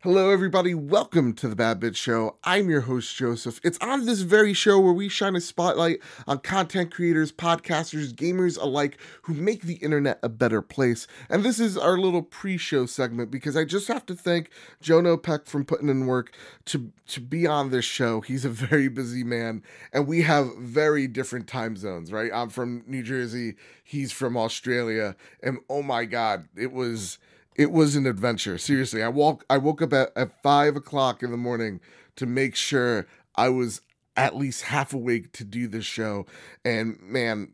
Hello, everybody. Welcome to the Bad Bit Show. I'm your host, Joseph. It's on this very show where we shine a spotlight on content creators, podcasters, gamers alike who make the internet a better place. And this is our little pre-show segment because I just have to thank Jono Pech from Puttin in work to be on this show. He's a very busy man, and we have very different time zones, right? I'm from New Jersey. He's from Australia. And oh my God, it was an adventure. Seriously, I woke up at 5 o'clock in the morning to make sure I was at least half awake to do this show. And man,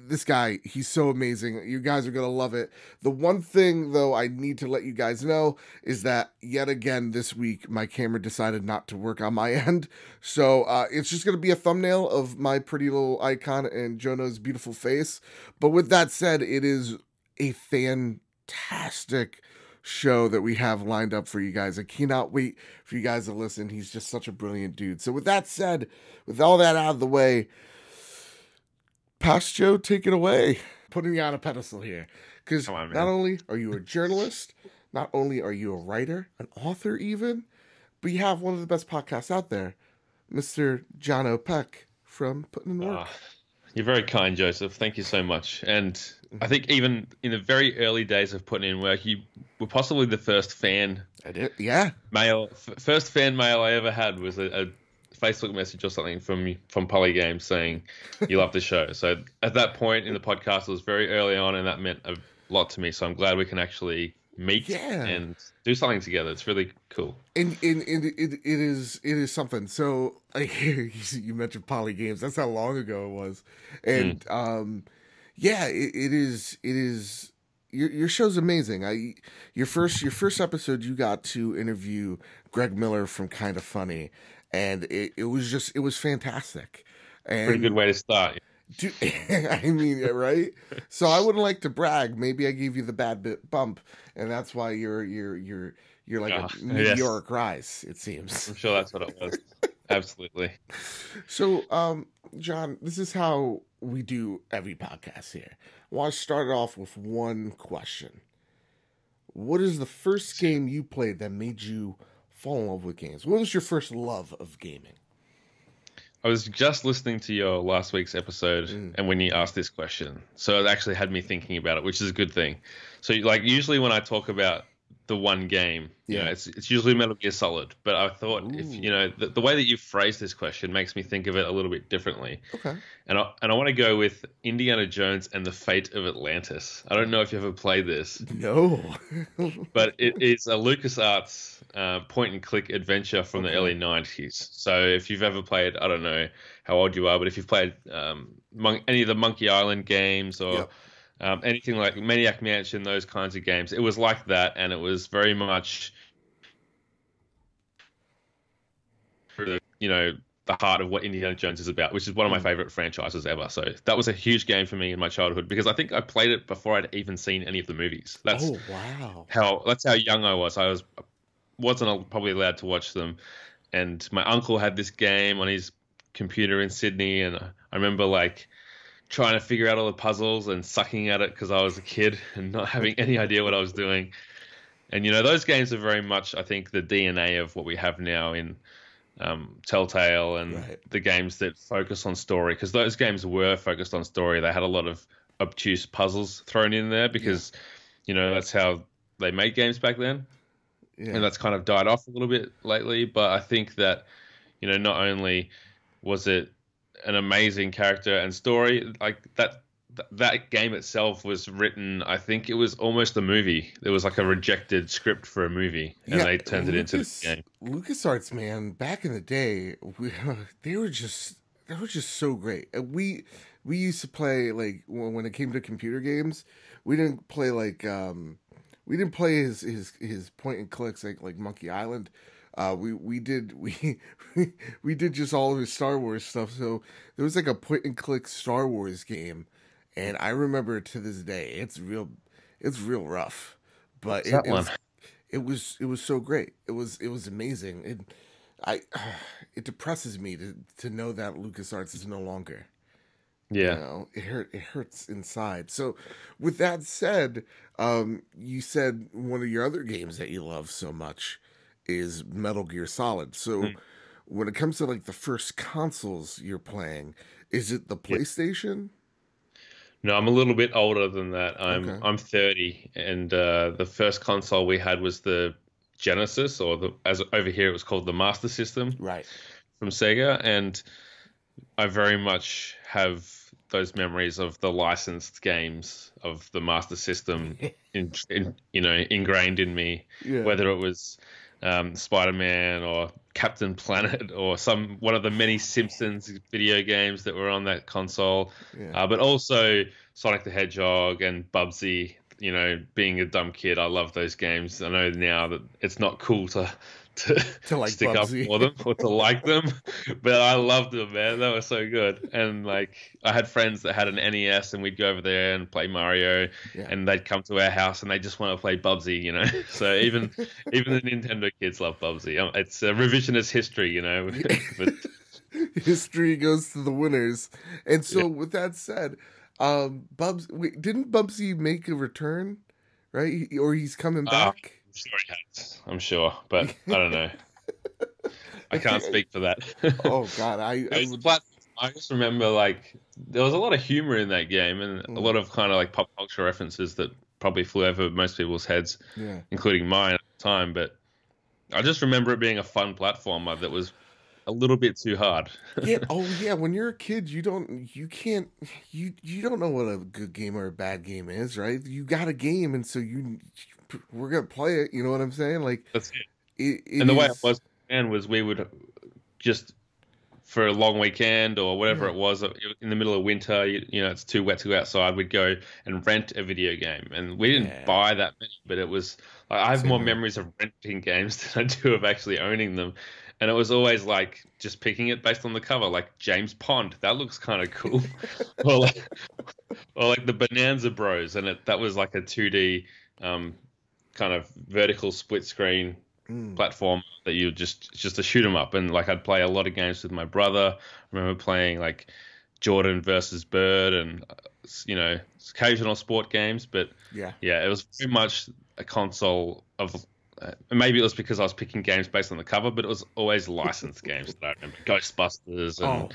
this guy, he's so amazing. You guys are going to love it. The one thing, though, I need to let you guys know is that yet again this week, my camera decided not to work on my end. So it's just going to be a thumbnail of my pretty little icon and Jono's beautiful face. But with that said, it is a fantastic show that we have lined up for you guys. I cannot wait for you guys to listen. He's just such a brilliant dude. So with that said, with all that out of the way, Past Joe, take it away. Putting you on a pedestal here. Because not only are you a journalist, not only are you a writer, an author even, but you have one of the best podcasts out there, Mr. Jono Pech from Puttin in Work. You're very kind, Joseph. Thank you so much. And I think even in the very early days of Putting in Work, you were possibly the first fan. First fan mail I ever had was a Facebook message or something from Poly Games saying you love the show. So at that point in the podcast, it was very early on, and that meant a lot to me. So I'm glad we can actually meet and do something together. It's really cool. And it is something. So you mentioned Poly Games. That's how long ago it was. And it is. Your show's amazing. Your first episode, you got to interview Greg Miller from Kinda Funny, and it was fantastic. And pretty good way to start. Dude, I mean, right? So I wouldn't like to brag. Maybe I gave you the bad bit bump, and that's why you're like a meteoric rise. It seems. I'm sure that's what it was. Absolutely. So, John, this is how we do every podcast here. I want to start off with one question. What is the first game you played that made you fall in love with games? What was your first love of gaming? I was just listening to your last week's episode, and when you asked this question, so it actually had me thinking about it, which is a good thing. So, like, usually when I talk about the one game, you know, it's usually Metal Gear Solid. But I thought, if you know, the way that you phrased this question makes me think of it a little bit differently. Okay. And I want to go with Indiana Jones and the Fate of Atlantis. I don't know if you ever played this. No. But it is a LucasArts point-and-click adventure from the early 90s. So if you've ever played, I don't know how old you are, but if you've played any of the Monkey Island games or anything like Maniac Mansion, those kinds of games, it was like that, and it was very much, you know, the heart of what Indiana Jones is about, which is one of my favorite franchises ever. So that was a huge game for me in my childhood because I think I played it before I'd even seen any of the movies. That's how young I was. I wasn't probably allowed to watch them, and my uncle had this game on his computer in Sydney, and I remember like trying to figure out all the puzzles and sucking at it because I was a kid and not having any idea what I was doing. And you know, those games are very much, I think, the DNA of what we have now in Telltale and the games that focus on story, because those games were focused on story. They had a lot of obtuse puzzles thrown in there because you know, that's how they made games back then. And that's kind of died off a little bit lately. But I think that, you know, not only was it an amazing character and story, like that game itself was written, I think it was almost a movie. There was like a rejected script for a movie, and they turned it into the game. LucasArts, man, back in the day, they were just so great. We used to play, like, when it came to computer games, we didn't play like his point and clicks like Monkey Island. We did just all of his Star Wars stuff. So there was like a point and click Star Wars game, and I remember to this day it's real rough, but it was so great. It was amazing. It depresses me to know that LucasArts is no longer. Yeah. You know, it hurts inside. So with that said, you said one of your other games that you love so much is Metal Gear Solid. So when it comes to like the first consoles you're playing, is it the PlayStation? No, I'm a little bit older than that. Okay. I'm 30, and the first console we had was the Genesis, or as over here it was called the Master System, Right. from Sega, and I very much have those memories of the licensed games of the Master System ingrained in me, whether it was Spider-Man or Captain Planet or one of the many Simpsons video games that were on that console, but also Sonic the Hedgehog and Bubsy. Being a dumb kid, I love those games. I know now that it's not cool to like stick Bubsy. up for them or to like them, but I loved them, man. They were so good. And like, I had friends that had an NES, and we'd go over there and play Mario, and they'd come to our house and they just want to play Bubsy, So even the Nintendo kids love Bubsy. It's a revisionist history, But history goes to the winners. And so, with that said, didn't Bubsy make a return, right? Or he's coming back? I'm sure he has. I'm sure, but I don't know. I can't speak for that. Oh God, I just remember like there was a lot of humor in that game, and a lot of kind of like pop culture references that probably flew over most people's heads, including mine at the time. But I just remember it being a fun platformer that was a little bit too hard. When you're a kid, you don't know what a good game or a bad game is, right? You got a game, and so we're gonna play it. You know what I'm saying? Like, that's it. And the way it was, we would just, for a long weekend or whatever it was in the middle of winter, it's too wet to go outside, we'd go and rent a video game, and we didn't buy that many, but it was I have more memories of renting games than I do of actually owning them. And it was always like just picking it based on the cover, like James Pond. That looks kind of cool. or like the Bonanza Bros, and that was like a 2D kind of vertical split screen platform that you just to shoot 'em up. And like I'd play a lot of games with my brother. I remember playing like Jordan versus Bird, and occasional sport games. But it was very much a console of. Maybe it was because I was picking games based on the cover, but it was always licensed games that I remember. Ghostbusters and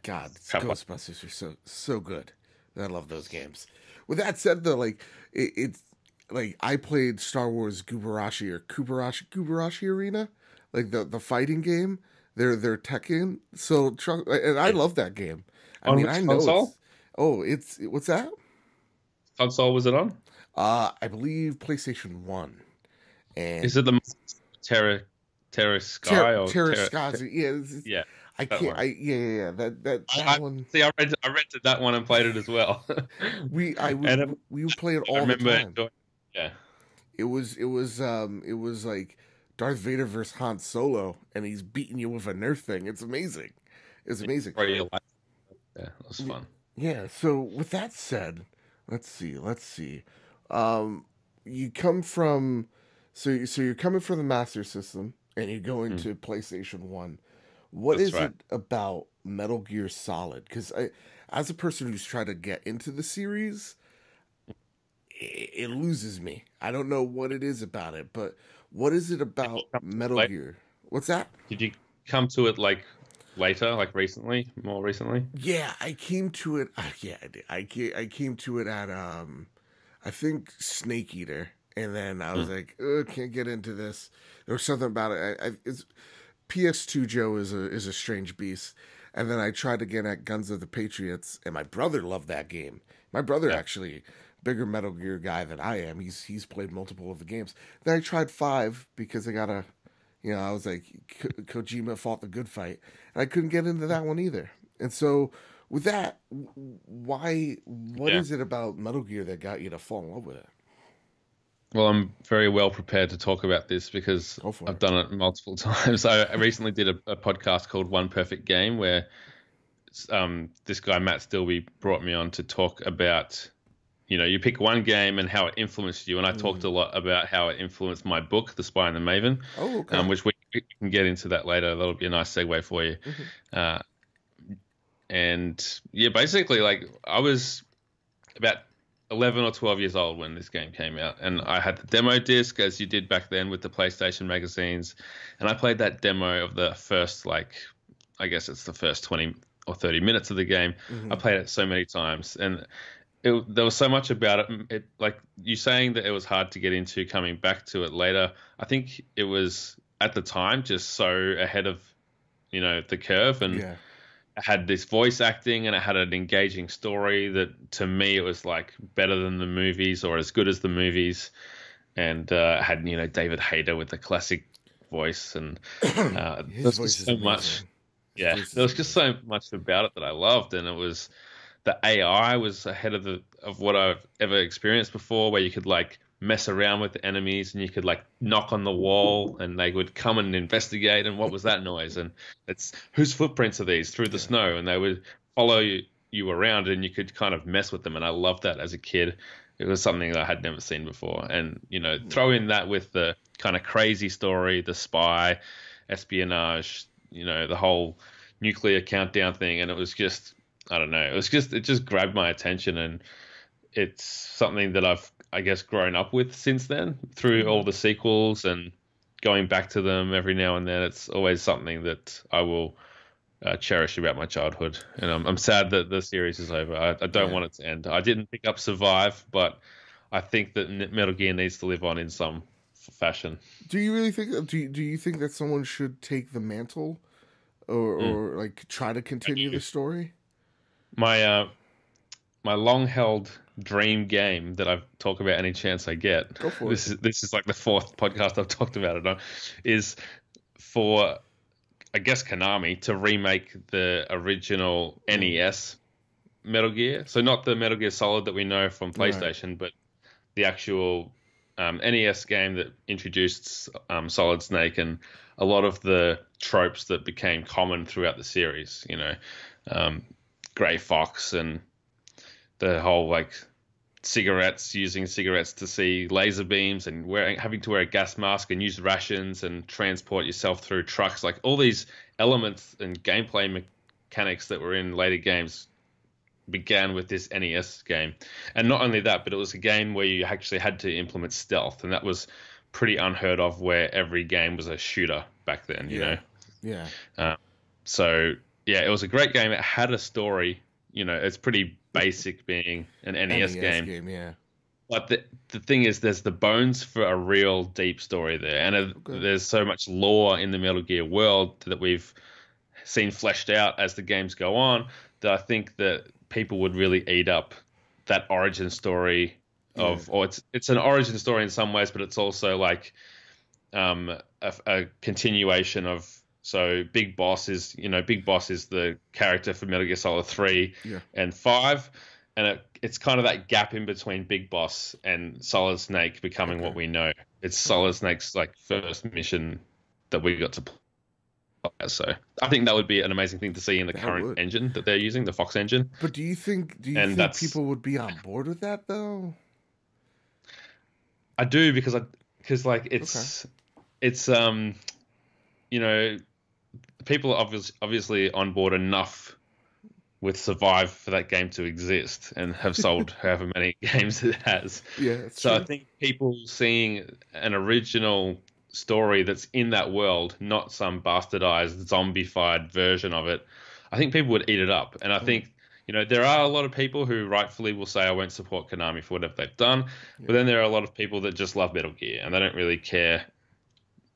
Ghostbusters are so good. I love those games. With that said, though, like it's like I played Star Wars Gubarashi Arena, like the fighting game. They're Tekken. So and I love that game. I mean, I know console? It's what's that? Console was it on? I believe PlayStation 1. And is it the Terra Sky or Terra Sky? Yeah. I can't. That one. See, I rented that one and played it as well. we would play it all the time. It was like Darth Vader versus Han Solo, and he's beating you with a Nerf thing. It's amazing. It's amazing. Yeah, that was fun. Yeah. So with that said, let's see. You come from. So you're coming from the Master System, and you're going to PlayStation 1. What is it about Metal Gear Solid? Because as a person who's tried to get into the series, it loses me. I don't know what it is about it, but what is it about Metal Gear? What's that? Did you come to it like later, like more recently? Yeah, I came to it. Yeah, I did. I came to it at I think Snake Eater. And then I was like, can't get into this. There was something about it. PS2 Joe is a strange beast. And then I tried again at Guns of the Patriots, and my brother loved that game. My brother actually, bigger Metal Gear guy than I am. He's played multiple of the games. Then I tried 5 because I was like, Kojima fought the good fight. And I couldn't get into that one either. And so with that, what is it about Metal Gear that got you to fall in love with it? Well, I'm very well prepared to talk about this because I've done it multiple times. I recently did a podcast called One Perfect Game where this guy, Matt Stilby, brought me on to talk about, you pick one game and how it influenced you. And I talked a lot about how it influenced my book, The Spy and the Maven, which we can get into that later. That'll be a nice segue for you. And basically, like I was about 11 or 12 years old when this game came out, and I had the demo disc, as you did back then with the PlayStation magazines, and I played that demo of the first, like, I guess it's the first 20 or 30 minutes of the game. I played it so many times, and there was so much about it. Like you saying that it was hard to get into, coming back to it later, I think it was at the time just so ahead of, the curve, and it had this voice acting and it had an engaging story that to me it was like better than the movies or as good as the movies, and it had David Hayter with the classic voice, and his voice is so amazing. much. Yeah, there was just so much about it that I loved, and it was the AI was ahead of what I've ever experienced before, where you could like mess around with the enemies and you could like knock on the wall and they would come and investigate, and what was that noise, and it's whose footprints are these through the snow, and they would follow you around and you could kind of mess with them, and I loved that as a kid. It was something that I had never seen before, and throw in that with the kind of crazy story, the spy, espionage, the whole nuclear countdown thing, and it was just, I don't know, it just grabbed my attention, and it's something that I've, I guess, grown up with since then through all the sequels and going back to them every now and then. It's always something that I will cherish about my childhood, and I'm sad that the series is over. I don't want it to end. I didn't pick up Survive, but I think that Metal Gear needs to live on in some fashion. Do you really think? Do you think that someone should take the mantle, or like try to continue the story? My long-held dream game that I talk about any chance I get. Go for it. This is like the fourth podcast I've talked about it on. Is for, I guess, Konami to remake the original NES Metal Gear. So not the Metal Gear Solid that we know from PlayStation, but the actual NES game that introduced Solid Snake and a lot of the tropes that became common throughout the series. Gray Fox and the whole like using cigarettes to see laser beams, and having to wear a gas mask and use rations and transport yourself through trucks. Like all these elements and gameplay mechanics that were in later games began with this NES game. And not only that, but it was a game where you actually had to implement stealth, and that was pretty unheard of, where every game was a shooter back then, you know? Yeah. So yeah, it was a great game. It had a story. It's pretty basic being an NES game. Yeah. But the thing is, there's the bones for a real deep story there, and there's so much lore in the Metal Gear world that we've seen fleshed out as the games go on, that I think that people would really eat up that origin story of, or it's an origin story in some ways, but it's also like a continuation of. So Big Boss is the character for Metal Gear Solid 3 and 5, and it's kind of that gap in between Big Boss and Solid Snake becoming what we know. It's Solid Snake's like first mission that we got to play. So I think that would be an amazing thing to see in the current engine that they're using, the Fox engine. But do you think people would be on board with that though? I do, because it's people are obviously on board enough with Survive for that game to exist, and have sold however many games it has. Yeah, so true. I think people seeing an original story that's in that world, not some bastardized, zombified version of it, I think people would eat it up. And I think, there are a lot of people who rightfully will say, I won't support Konami for whatever they've done. But then there are a lot of people that just love Metal Gear, and they don't really care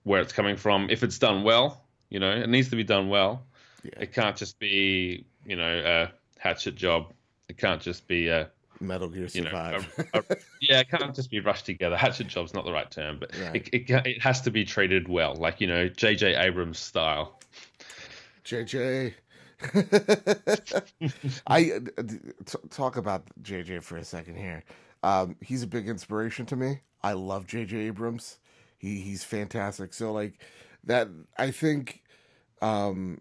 where it's coming from. If it's done well, it needs to be done well. Yeah. It can't just be, a hatchet job. It can't just be a Metal Gear Survive. It can't just be rushed together. Hatchet job's not the right term, but it has to be treated well, like J.J. Abrams style. J.J. Talk about J.J. for a second here. He's a big inspiration to me. I love J.J. Abrams. He's fantastic. So like that, I think. I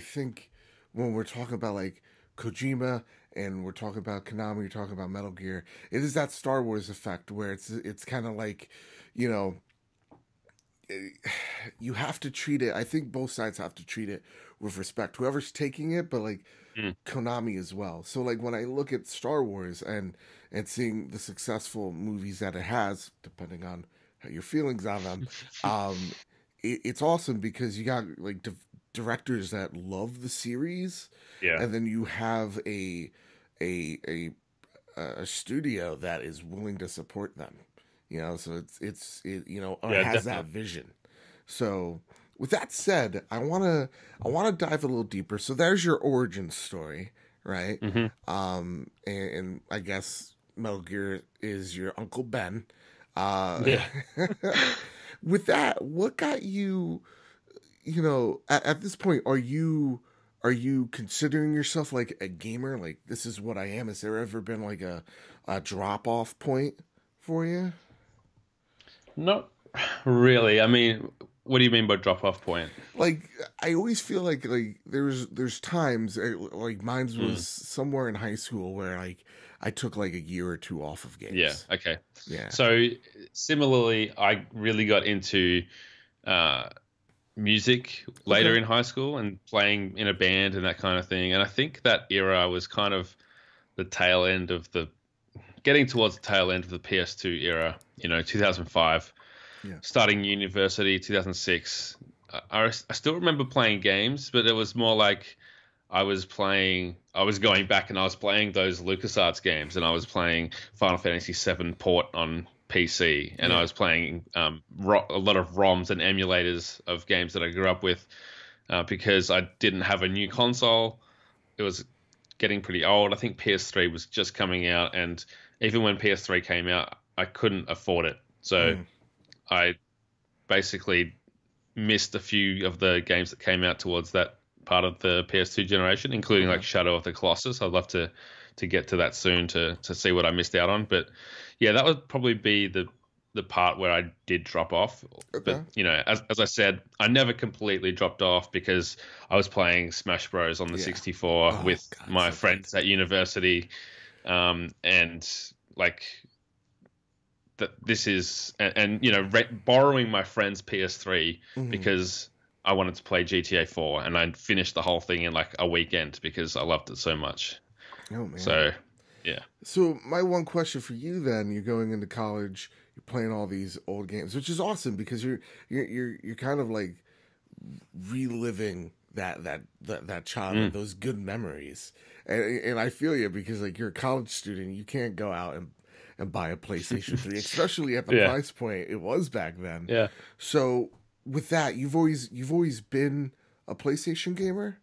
think when we're talking about like Kojima and we're talking about Konami, we're talking about Metal Gear, it is that Star Wars effect where it's kind of like, you have to treat it. I think both sides have to treat it with respect. Whoever's taking it, but like Konami as well. So like when I look at Star Wars and seeing the successful movies that it has, depending on how your feelings on them, it's awesome because you got like directors that love the series, Yeah. and then you have a studio that is willing to support them. You know, so it you know, or Yeah, it has definitely. that vision. So with that said, I wanna dive a little deeper. So there's your origin story, right? And I guess Metal Gear is your Uncle Ben. Yeah. With that, what got you? You know, at this point, are you considering yourself like a gamer? Like this is what I am. Has there ever been like a drop off point for you? Not really. I mean, what do you mean by drop off point? Like I always feel like there's times like mine Mm. was somewhere in high school where like I took like a year or two off of Yeah. games. Okay. Yeah. So similarly, I really got into uh, music later Okay. in high school and playing in a band and that kind of thing. And I think that era was kind of the tail end of the getting towards the tail end of the PS2 era. 2005. Yeah. Starting university, 2006. I still remember playing games, but it was more like I was going back and I was playing those LucasArts games, and I was playing Final Fantasy VII port on PC, and I Yeah. was playing a lot of ROMs and emulators of games that I grew up with because I didn't have a new console. It was getting pretty old. I think PS3 was just coming out, and even when PS3 came out, I couldn't afford it. So Mm. I basically missed a few of the games that came out towards that part of the PS2 generation, including like Okay. Shadow of the Colossus. I'd love to get to that soon to see what I missed out on. But yeah, that would probably be the part where I did drop off. But Okay. as I said, I never completely dropped off because I was playing Smash Bros on the Yeah. 64 Oh with God, my so good. friends at university, and like that this is and borrowing my friend's PS3 Hmm. because I wanted to play GTA 4, and I finished the whole thing in like a weekend because I loved it so much. Oh man. So yeah. So my one question for you then, you're going into college, you're playing all these old games, which is awesome because you're kind of like reliving that childhood, Mm. those good memories. And I feel you because like you're a college student, you can't go out and buy a PlayStation 3, especially at the Yeah. price point it was back then. Yeah. So with that, you've always been a PlayStation gamer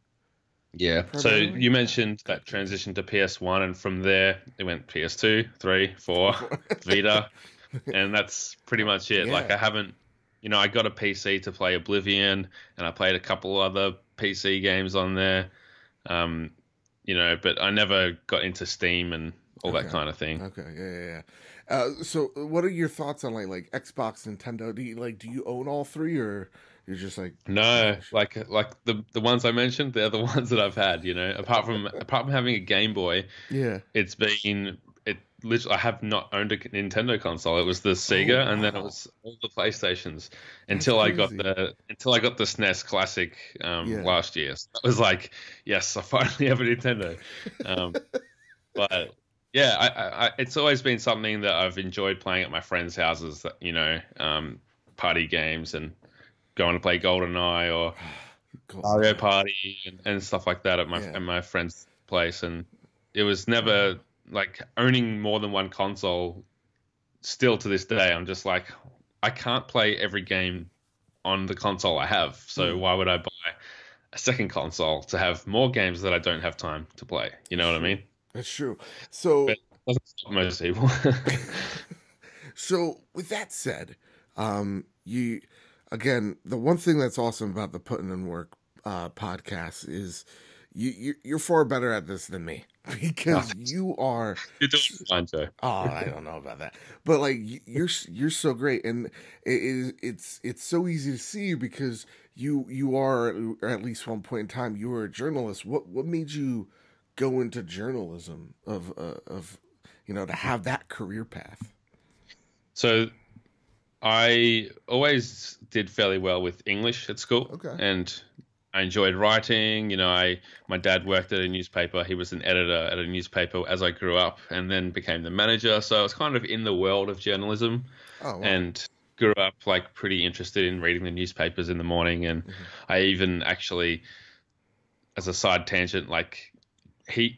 Yeah. So primarily? you mentioned Okay, that good. transition to PS1, and from there it went PS2, 3, 4, Vita, and that's pretty much it. Like Yeah. I haven't, I got a PC to play Oblivion, and I played a couple other PC games on there. Um, but I never got into Steam and all that Okay. kind of thing. Okay. Yeah. Yeah. Yeah. So what are your thoughts on like Xbox, Nintendo? Do you own all three, or you're just like No, PlayStation? like the ones I mentioned, they're the ones that I've had. Apart from having a Game Boy, Yeah. it's been it literally. I have not owned a Nintendo console. It was the Oh Sega, and then it wow, was all the PlayStations that's until I got crazy. the SNES Classic Yeah. last year. So that was like, yes, I finally have a Nintendo. Um, But yeah, it's always been something that I've enjoyed playing at my friends' houses. That party games and going to play GoldenEye or Cool. Mario Yeah. Party and stuff like that Yeah. at my friend's place. And it was never like owning more than one console. Still to this day, I'm just like, I can't play every game on the console I have. So Mm, why would I buy a second console to have more games that I don't have time to play? You know that's what I true. mean? That's true. But So, it doesn't stop most people. so with that said, you again, the one thing that's awesome about the Puttin' in Work podcast is you're far better at this than me because you are. You're doing fine, Joe. Oh, I don't know about that, but like you're so great, and it's so easy to see because you are, or at least one point in time you were a journalist. What made you go into journalism of to have that career path? So I always did fairly well with English at school, Okay. and I enjoyed writing. My dad worked at a newspaper. He was an editor at a newspaper as I grew up, and then became the manager. So I was kind of in the world of journalism, Oh, wow. and grew up like pretty interested in reading the newspapers in the morning. And Hmm. I even actually, as a side tangent, like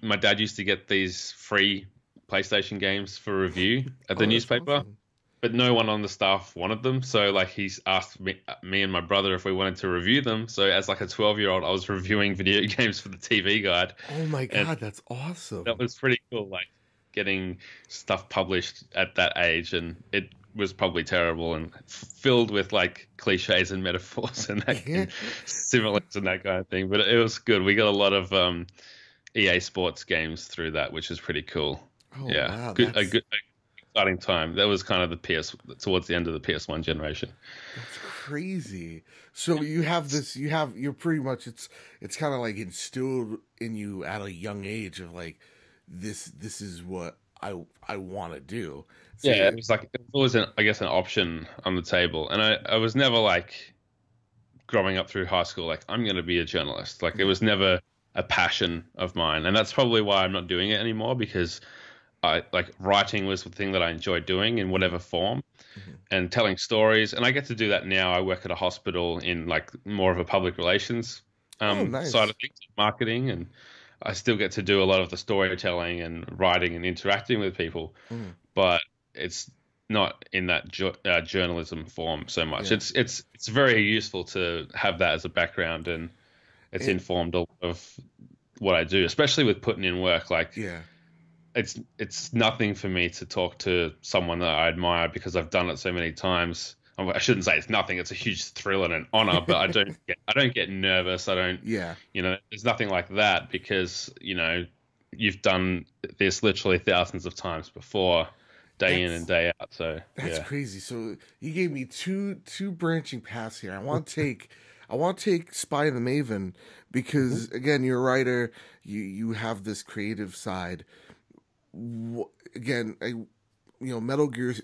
my dad used to get these free PlayStation games for review at the Oh, that's newspaper, awesome. but no one on the staff wanted them. So like he's asked me and my brother if we wanted to review them. So as like a 12-year-old, I was reviewing video games for the TV Guide, Oh my and God, that's awesome. that was pretty cool. Like getting stuff published at that age, and it was probably terrible and filled with like cliches and metaphors and that and similes and that kind of thing. But it was good. We got a lot of EA Sports games through that, which is pretty cool. Oh, Yeah, wow. a good exciting time. That was kind of the towards the end of the PS1 generation. That's crazy. So you have this, you're pretty much, it's kind of like instilled in you at a young age of like, this is what I want to do. So Yeah, it was like it was always I guess an option on the table, and I was never like growing up through high school like I'm going to be a journalist. Like it was never a passion of mine, and that's probably why I'm not doing it anymore, because I like writing was the thing that I enjoyed doing in whatever form, Mhm. and telling stories, and I get to do that now. I work at a hospital in like more of a public relations Oh, side nice. of things, marketing, and I still get to do a lot of the storytelling and writing and interacting with people, Mm, but it's not in that journalism form so much. yeah. It's very useful to have that as a background, and it's And, informed a lot of what I do, especially with putting in work. Like yeah. it's nothing for me to talk to someone that I admire because I've done it so many times. I shouldn't say it's nothing. It's a huge thrill and an honor, but I don't get nervous. I don't, Yeah. there's nothing like that because, you've done this literally thousands of times before, day in That's and day out. So that's yeah. crazy. So you gave me two branching paths here. I want to take Spy and the Maven Mhm. because again, you're a writer. You have this creative side. Again, Metal Gear.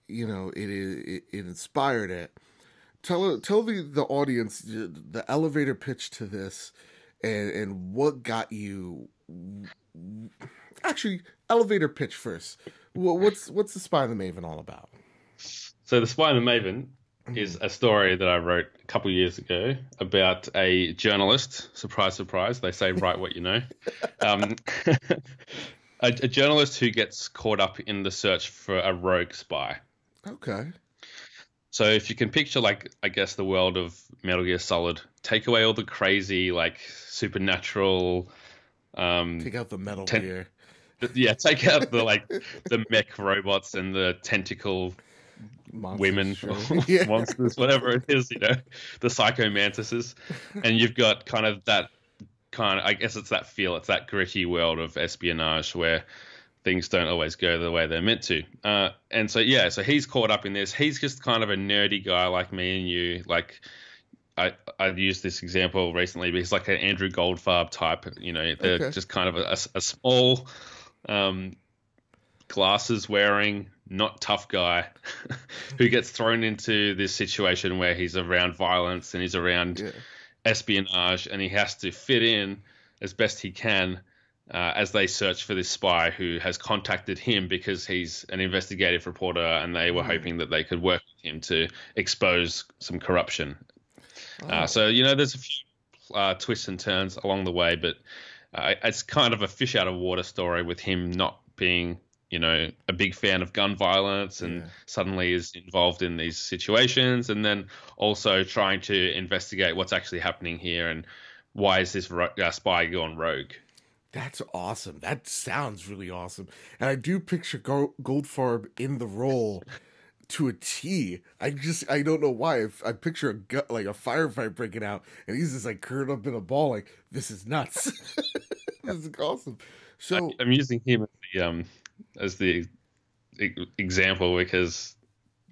It inspired it. Tell the audience the elevator pitch to this, and what got you. Actually, elevator pitch first. What's the Spy and the Maven all about? So the Spy and the Maven Mhm. is a story that I wrote a couple years ago about a journalist. Surprise, surprise. They say write what you know. Um, a journalist who gets caught up in the search for a rogue spy. Okay. So if you can picture, like, I guess the world of Metal Gear Solid, take away all the crazy, like, supernatural, Take out the Metal ten- Gear. yeah, take out the mech robots and the tentacle Monsters, women sure. or Yeah. monsters, whatever it is, the psycho mantises, and you've got kind of that I guess it's that feel, it's that gritty world of espionage where things don't always go the way they're meant to. And so, yeah, so he's caught up in this. He's just kind of a nerdy guy like me and you. Like, I've used this example recently, but he's like an Andrew Goldfarb type. They're Okay. just kind of a small, um, glasses wearing, not tough guy who gets thrown into this situation where he's around violence and he's around Yeah. espionage, and he has to fit in as best he can as they search for this spy who has contacted him because he's an investigative reporter, and they were hoping that they could work with him to expose some corruption. Oh. So there's a few twists and turns along the way, but it's kind of a fish out of water story with him not being a big fan of gun violence, and Yeah. suddenly is involved in these situations, and then also trying to investigate what's actually happening here and why is this spy gone rogue. That's awesome. That sounds really awesome. And I do picture Goldfarb in the role to a T. I don't know why. I picture like a firefight breaking out, and he's just like curled up in a ball, like this is nuts. This is awesome. So I'm using him as the example because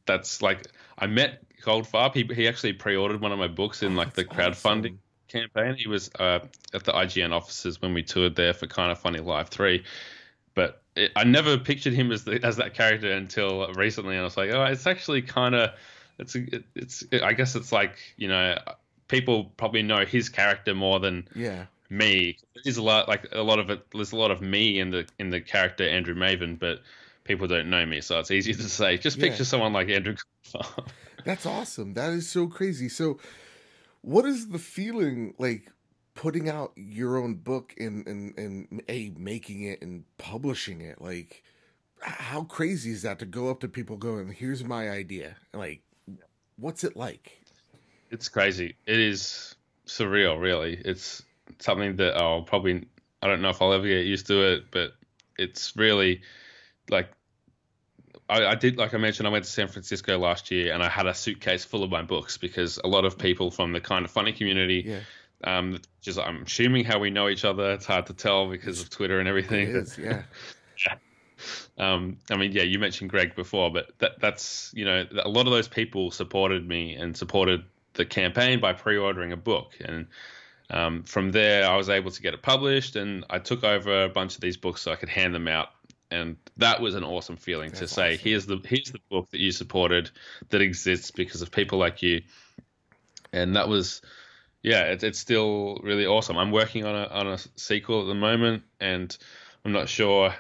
that's like I met Goldfarb. He actually pre-ordered one of my books in like the that's crowdfunding awesome. campaign. He was at the IGN offices when we toured there for Kind of Funny Live 3. But I never pictured him as that character until recently, and I was like, oh, it's actually kind of I guess it's like, people probably know his character more than me. There's a lot of it. There's a lot of me in the character Andrew Maven, but people don't know me, so it's easy to say. Just picture someone like Andrew. That's awesome. That is so crazy. So, what is the feeling like putting out your own book and making it and publishing it? Like, how crazy is that to go up to people going, "Here's my idea." Like, what's it like? It's crazy. It is surreal, really. It's something that I don't know if I'll ever get used to it, but it's really like, I did, like I mentioned, I went to San Francisco last year and I had a suitcase full of my books because a lot of people from the Kind of Funny community, just I'm assuming how we know each other. It's hard to tell because of Twitter and everything. It is, yeah. I mean, you mentioned Greg before, but that's, a lot of those people supported me and supported the campaign by pre-ordering a book. And from there, I was able to get it published, and I took over a bunch of these books so I could hand them out. And that was an awesome feeling to say, here's the book that you supported that exists because of people like you. And that was, it's still really awesome. I'm working on a sequel at the moment, and I'm not sure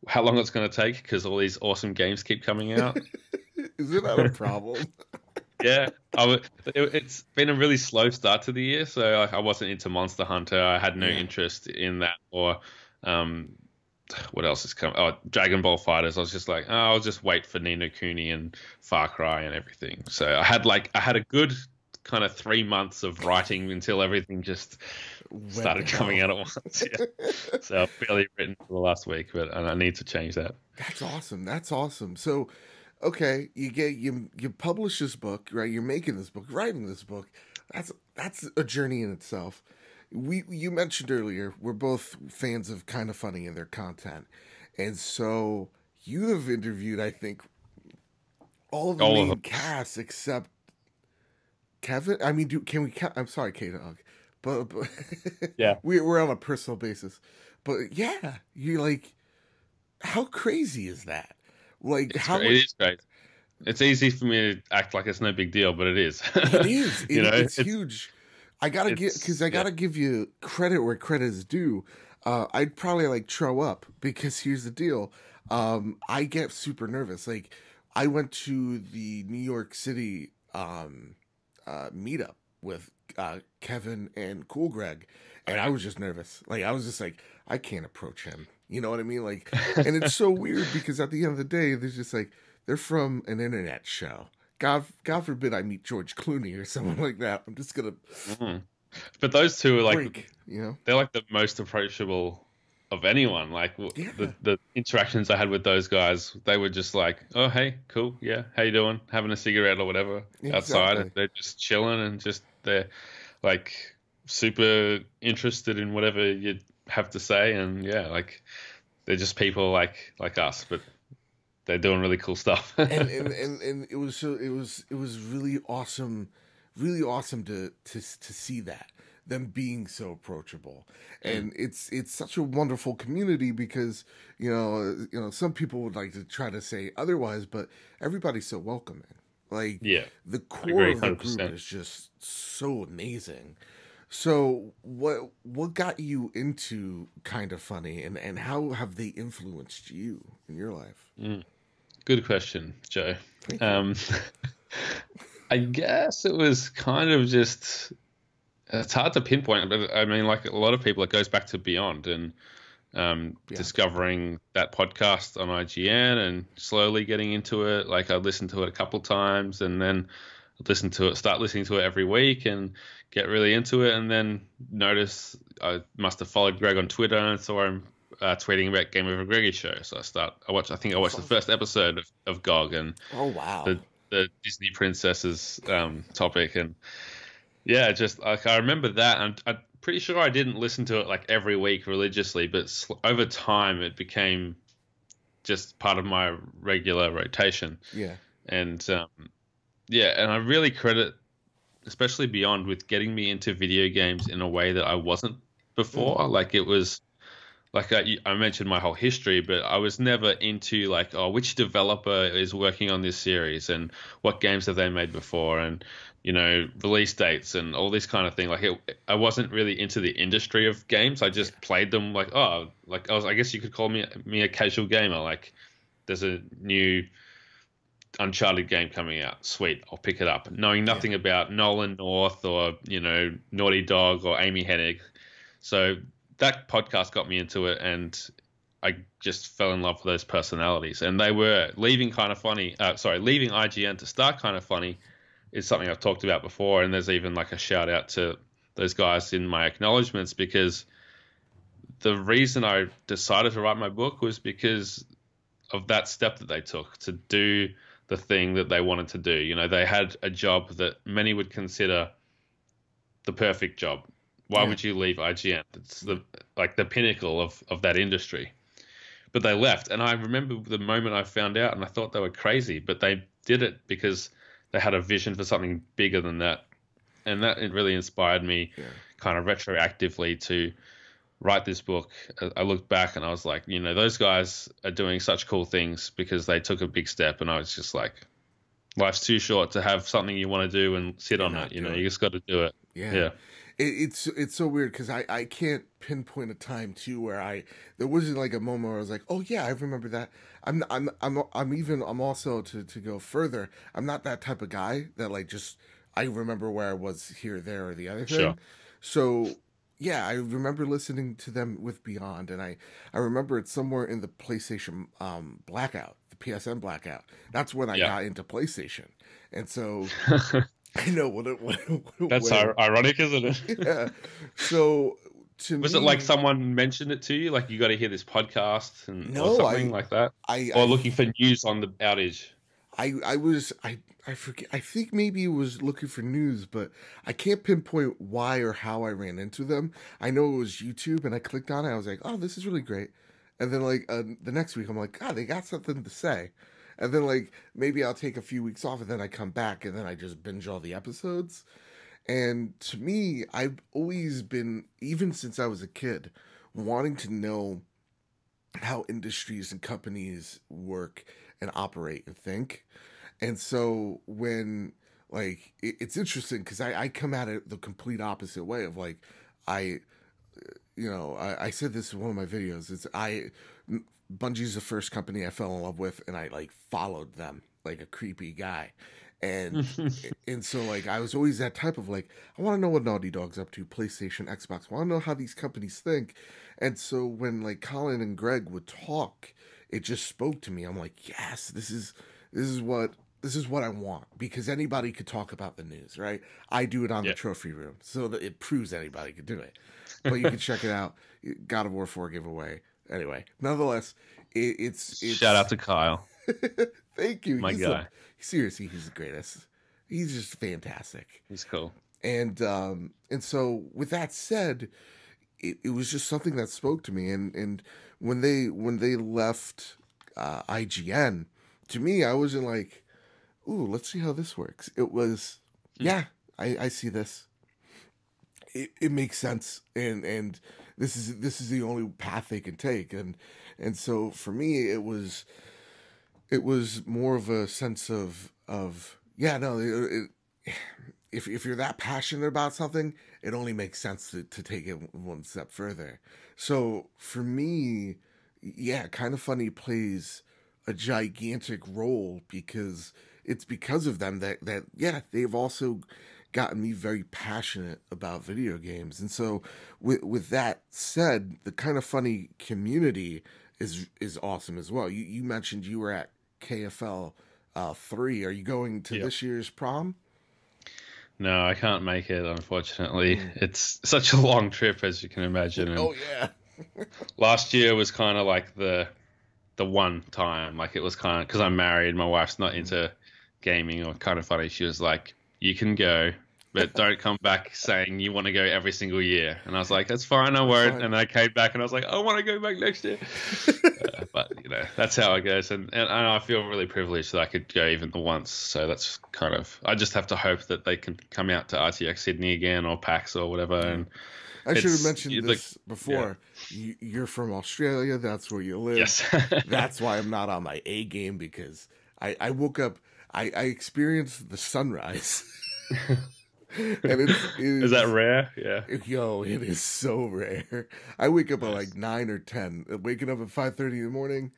how long it's going to take because all these awesome games keep coming out. Isn't that a problem? Yeah, it's been a really slow start to the year. So I wasn't into Monster Hunter. I had no interest in that, or what else is coming? Oh, Dragon Ball Fighters. I was just like, I'll just wait for Ni no Kuni and Far Cry and everything. So I had a good kind of 3 months of writing until everything just started coming out at once. Yeah. So I've barely written for the last week, but I need to change that. That's awesome. That's awesome. So, okay, you publish this book, right? You're making this book, writing this book. That's a journey in itself. You mentioned earlier, we're both fans of Kind of Funny and their content. And so you have interviewed, I think, all of the main cast except Kevin. I mean, can we count? I'm sorry, K-Dog. But yeah, we're on a personal basis. But yeah, you're like, how crazy is that? Like, it is crazy. It's easy for me to act like it's no big deal, but it is. It is. It's huge. I gotta give you credit where credit is due. I'd probably throw up because here's the deal. I get super nervous. Like, I went to the New York City meetup with Kevin and Cool Greg, and I was just nervous. Like, I was just like, I can't approach him. You know what I mean? Like, and it's so weird because at the end of the day, there's just like, they're from an internet show. God forbid I meet George Clooney or someone like that. I'm just gonna. Mm-hmm. But those two are like, break, they're like the most approachable of anyone. Like the interactions I had with those guys, they were just like, oh, hey, cool, yeah, how you doing? Having a cigarette or whatever outside, and they're just chilling and they're like super interested in whatever you have to say, and like they're just people like us, but they're doing really cool stuff. and it was really awesome to see that, them being so approachable. And it's such a wonderful community because some people would like to try to say otherwise, but everybody's so welcoming. Like, the core of the group is just so amazing. So what got you into Kind of Funny, and how have they influenced you in your life? Good question, Joe. I guess it was kind of just, it's hard to pinpoint, but I mean, like a lot of people, it goes back to Beyond and discovering that podcast on IGN and slowly getting into it. Like, I listened to it a couple times and then start listening to it every week and get really into it, and then notice I must have followed Greg on Twitter and saw him tweeting about Game Over Greggy show. So I watched the first episode of GOG and the Disney princesses topic, and just like I remember that, and I'm pretty sure I didn't listen to it like every week religiously, but over time it became just part of my regular rotation. And and I really credit especially Beyond with getting me into video games in a way that I wasn't before. Like, it was like I mentioned my whole history, but I was never into like, oh, which developer is working on this series and what games have they made before, and release dates and all this kind of thing. Like I wasn't really into the industry of games. I just played them like, oh, like I guess you could call me a casual gamer. Like there's a new Uncharted game coming out. Sweet, I'll pick it up, knowing nothing about Nolan North or Naughty Dog or Amy Hennig. So that podcast got me into it, and I just fell in love with those personalities. And they were leaving leaving IGN to start Kind of Funny is something I've talked about before. And there's even like a shout out to those guys in my acknowledgements, because the reason I decided to write my book was because of that step that they took to do the thing that they wanted to do. They had a job that many would consider the perfect job. Why would you leave IGN? It's the pinnacle of that industry. But they left, and I remember the moment I found out, and I thought they were crazy, but they did it because they had a vision for something bigger than that. And that it really inspired me kind of retroactively to write this book. I looked back and I was like, those guys are doing such cool things because they took a big step, and I was just like, life's too short to have something you want to do and sit on it. You just got to do it. Yeah. It's so weird because I can't pinpoint a time too where there wasn't like a moment where I was like, oh yeah, I remember that. I'm also to go further. I'm not that type of guy that like just I remember where I was here, there, or the other thing. Sure. So yeah, I remember listening to them with Beyond, and I remember it somewhere in the PlayStation blackout, the PSN blackout. That's when I got into PlayStation, and so. I know That's ironic, isn't it? Yeah. So was it like someone mentioned it to you? Like you got to hear this podcast or something like that? Or looking for news on the outage? I forget. I think maybe it was looking for news, but I can't pinpoint why or how I ran into them. I know it was YouTube, and I clicked on it. I was like, oh, this is really great. And then like the next week, I'm like, God, they got something to say. And then, like, maybe I'll take a few weeks off, and then I come back, and then I just binge all the episodes. And to me, I've always been, even since I was a kid, wanting to know how industries and companies work and operate and think. And so when, like, it's interesting, because I come at it the complete opposite way of, like, I said this in one of my videos. Bungie's the first company I fell in love with, and I like followed them like a creepy guy. And and so like I was always that type of like, I want to know what Naughty Dog's up to, PlayStation, Xbox. I want to know how these companies think. And so when like Collin and Greg would talk, it just spoke to me. I'm like, yes, this is what I want, because anybody could talk about the news, right? I do it on the trophy room, so that it proves anybody could do it. But you can check it out. God of War 4 giveaway. Anyway, nonetheless, it's shout out to Kyle. Thank you, my guy. Seriously, he's the greatest. He's just fantastic. He's cool. And so with that said, it was just something that spoke to me. And when they left IGN, to me, I wasn't like, ooh, let's see how this works. It was, I see this. It makes sense, and this is the only path they can take, and so for me it was more of a sense of if you're that passionate about something, it only makes sense to take it one step further. So for me, Kind of Funny plays a gigantic role, because it's because of them that they've also gotten me very passionate about video games. And so with that said, the Kind of Funny community is awesome as well. You mentioned you were at KFL 3. Are you going to this year's prom? No, I can't make it, unfortunately. It's such a long trip, as you can imagine. And last year was kind of like the one time, like it was kind of, because I'm married, my wife's not into gaming or Kind of Funny. She was like, you can go, but don't come back saying you want to go every single year. And I was like, that's fine, I won't. And I came back and I was like, I want to go back next year. But, that's how it goes. And I feel really privileged that I could go even the once. So that's kind of, I just have to hope that they can come out to RTX Sydney again, or PAX or whatever. And I should have mentioned this before. Yeah. You're from Australia. That's where you live. Yes. That's why I'm not on my A game, because I woke up, I experienced the sunrise. And is that rare? Yeah. Yo, it is so rare. I wake up at like 9 or 10. Waking up at 5:30 in the morning.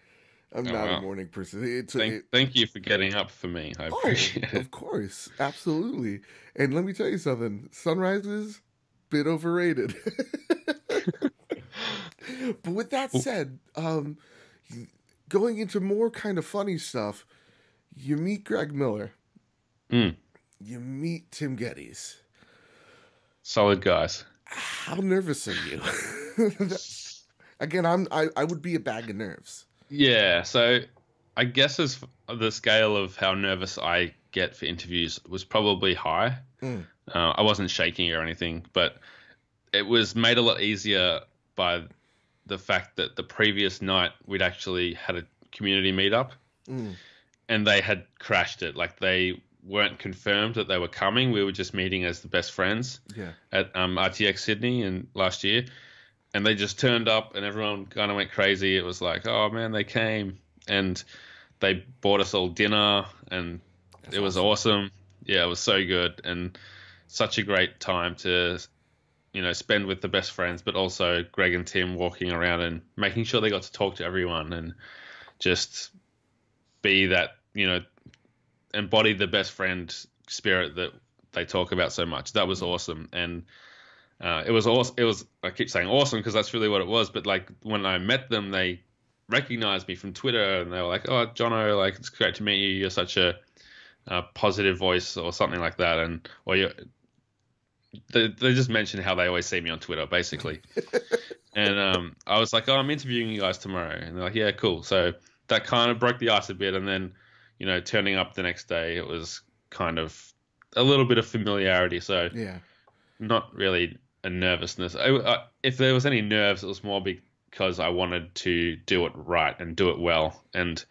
I'm not a morning person. Thank you for getting up for me. I appreciate it. Of course. Absolutely. And let me tell you something. Sunrises, bit overrated. But with that said, going into more kind of funny stuff, you meet Greg Miller. You meet Tim Gettys. Solid guys. How nervous are you? Again, I would be a bag of nerves. Yeah, so I guess as the scale of how nervous I get for interviews was probably high. I wasn't shaking or anything, but it was made a lot easier by the fact that the previous night we'd actually had a community meetup, and they had crashed it. Like, they weren't confirmed that they were coming. We were just meeting as the best friends at RTX Sydney last year. And they just turned up and everyone kind of went crazy. It was like, oh, man, they came. And they bought us all dinner, and it was awesome. Yeah, it was so good. And such a great time to, spend with the best friends, but also Greg and Tim walking around and making sure they got to talk to everyone and just be that, embody the best friend spirit that they talk about so much. That was awesome. And it was awesome. It was, I keep saying awesome because that's really what it was. But like, when I met them, they recognized me from Twitter, and they were like, "Oh, Jono, like, it's great to meet you. You're such a positive voice," or something like that. And they just mentioned how they always see me on Twitter, basically. And I was like, "Oh, I'm interviewing you guys tomorrow," and they're like, "Yeah, cool." So that kind of broke the ice a bit. And then, turning up the next day, it was kind of a little bit of familiarity. So not really a nervousness. If there was any nerves, it was more because I wanted to do it right and do it well and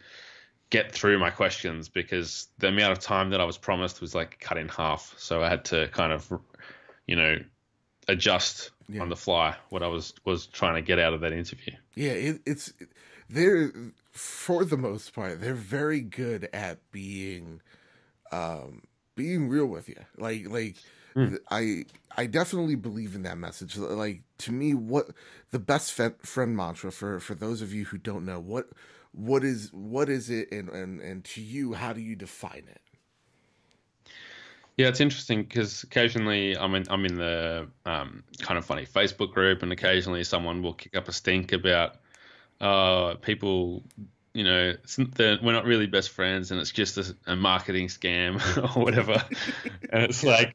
get through my questions, because the amount of time that I was promised was like cut in half. So I had to kind of, adjust on the fly what I was trying to get out of that interview. Yeah, they're, for the most part, they're very good at being real with you. Like I definitely believe in that message. Like, to me, what the best friend mantra, for those of you who don't know, what is it, and to you, how do you define it? Yeah, it's interesting because occasionally I'm in the kind of funny Facebook group, and occasionally someone will kick up a stink about people, we're not really best friends, and it's just a marketing scam or whatever. And it's like,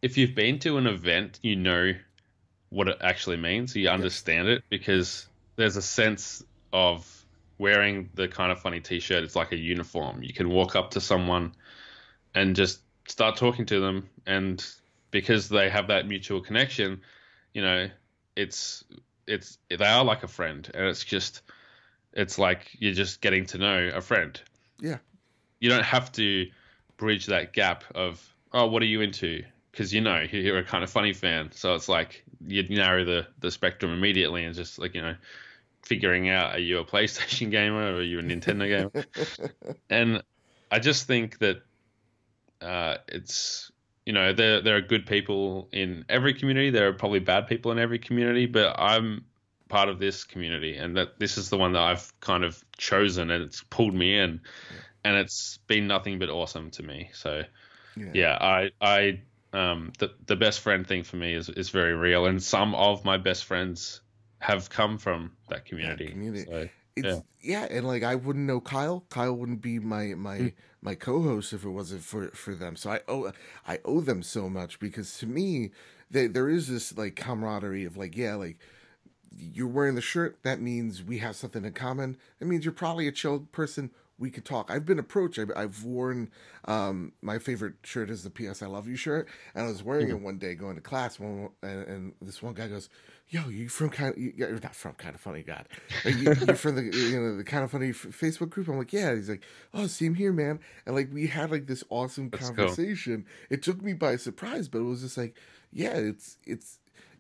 if you've been to an event, you know what it actually means. You understand it, because there's a sense of wearing the kind of funny t-shirt. It's like a uniform. You can walk up to someone and just start talking to them, and because they have that mutual connection, they are like a friend, and it's like you're just getting to know a friend. Yeah. You don't have to bridge that gap of, oh, what are you into? Because you're a kind of funny fan, so it's like you narrow the spectrum immediately, and just like, figuring out, are you a PlayStation gamer or are you a Nintendo gamer? And I just think that it's, there are good people in every community. There are probably bad people in every community, but I'm part of this community, and that this is the one that I've kind of chosen, and it's pulled me in, and it's been nothing but awesome to me. So the best friend thing for me is very real, and some of my best friends have come from that community. So, and like, I wouldn't know Kyle. Kyle wouldn't be my co-host if it wasn't for them. So I owe them so much, because to me, there is this like camaraderie of like, like, you're wearing the shirt, that means we have something in common. That means you're probably a chill person. We could talk. I've been approached. I've worn, my favorite shirt is the PS I Love You shirt, and I was wearing it one day going to class, and this one guy goes, "Yo, you from you're not from Kind of Funny, God. You're from the Kind of Funny Facebook group?" I'm like, "Yeah." He's like, "Oh, same here, man." And like, we had like this awesome conversation. Cool. It took me by surprise, but it was just like, yeah,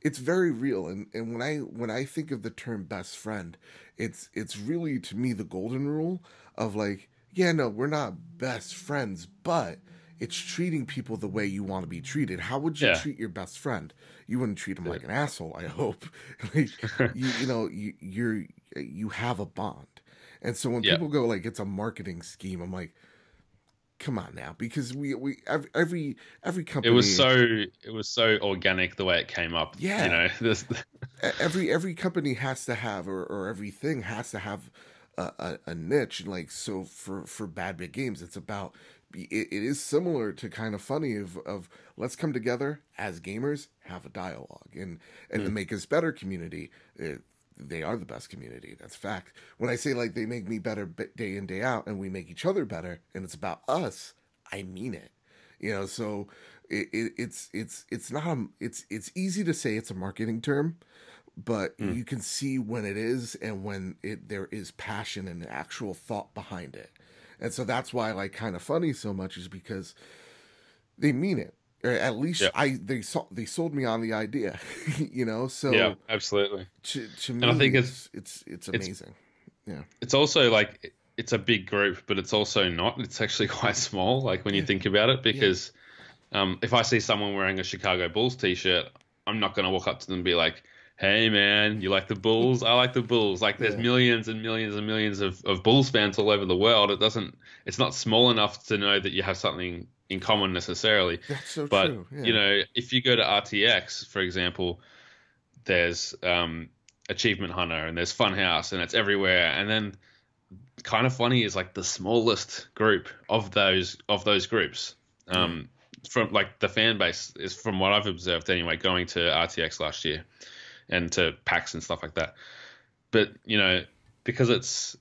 it's very real. And when I think of the term best friend, it's really to me the golden rule of like, yeah, no, we're not best friends, but it's treating people the way you want to be treated. How would you treat your best friend? You wouldn't treat him like an asshole, I hope. Like, you have a bond. And so when people go like it's a marketing scheme, I'm like, come on now, because we every company, it was so organic the way it came up. Yeah, every company has to have, or everything has to have a niche. Like, so for Bad Bit Games, it's about, it is similar to Kind of Funny of let's come together as gamers, have a dialogue, and to make us better community. They are the best community. That's fact. When I say like they make me better day in, day out, and we make each other better, and it's about us, I mean it. So it's not it's easy to say it's a marketing term, but you can see when it is and when there is passion and actual thought behind it. And so that's why I like Kind of Funny so much, is because they mean it. Or at least they sold me on the idea, So yeah, absolutely. To me, I think it's amazing. It's also like it's a big group, but it's also not. It's actually quite small, like when you think about it, because if I see someone wearing a Chicago Bulls t-shirt, I'm not going to walk up to them and be like, "Hey man, you like the Bulls? I like the Bulls." Like there's millions and millions and millions of Bulls fans all over the world. It's not small enough to know that you have something in common necessarily. That's so but true. Yeah. If you go to RTX, for example, there's Achievement Hunter and there's Funhouse and it's everywhere. And then Kind of Funny is like the smallest group of those groups. From like the fan base is, from what I've observed anyway, going to RTX last year and to PAX and stuff like that. But because it's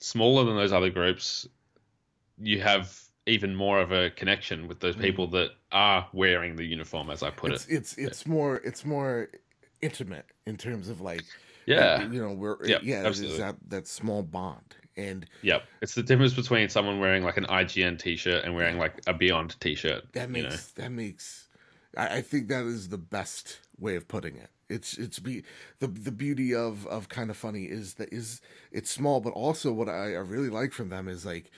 smaller than those other groups, you have even more of a connection with those people that are wearing the uniform, as I put it. It's more intimate in terms of like, absolutely. that small bond. And it's the difference between someone wearing like an IGN t-shirt and wearing like a Beyond t-shirt. That makes I think that is the best way of putting it. The beauty of Kind of Funny is it's small, but also what I really like from them is like,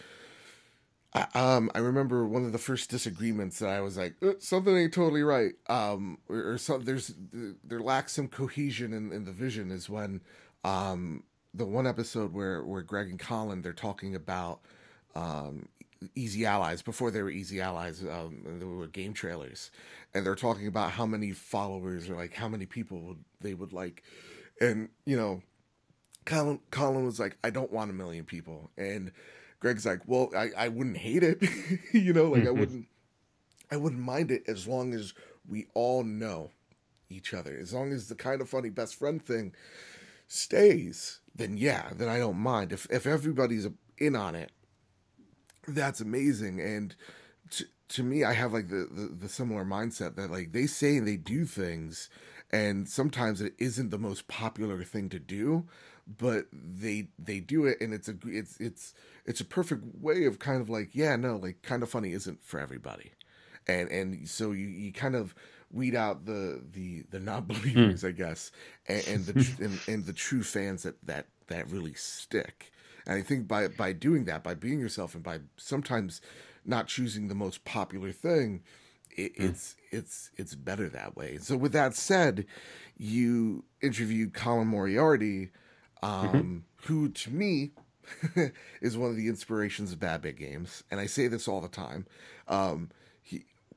I remember one of the first disagreements that I was like, something ain't totally right. Or there lacks some cohesion in the vision, is when the one episode where Greg and Collin, they're talking about Easy Allies before they were Easy Allies. They were game trailers, and they're talking about how many followers or like how many people they would like, and Collin was like, I don't want 1 million people, and Greg's like, well, I wouldn't hate it, like I wouldn't mind it as long as we all know each other, as long as the Kind of Funny best friend thing stays, then I don't mind. If everybody's in on it, that's amazing. And to me, I have like the similar mindset that like they say they do things, and sometimes it isn't the most popular thing to do, but they do it, and it's a perfect way of kind of like, like Kind of Funny isn't for everybody, and so you kind of weed out the non-believers, I guess, and the true fans that really stick. And I think by doing that, by being yourself, and by sometimes not choosing the most popular thing, it's better that way. So with that said, you interviewed Collin Moriarty, who to me is one of the inspirations of Bad Bit Games, and I say this all the time.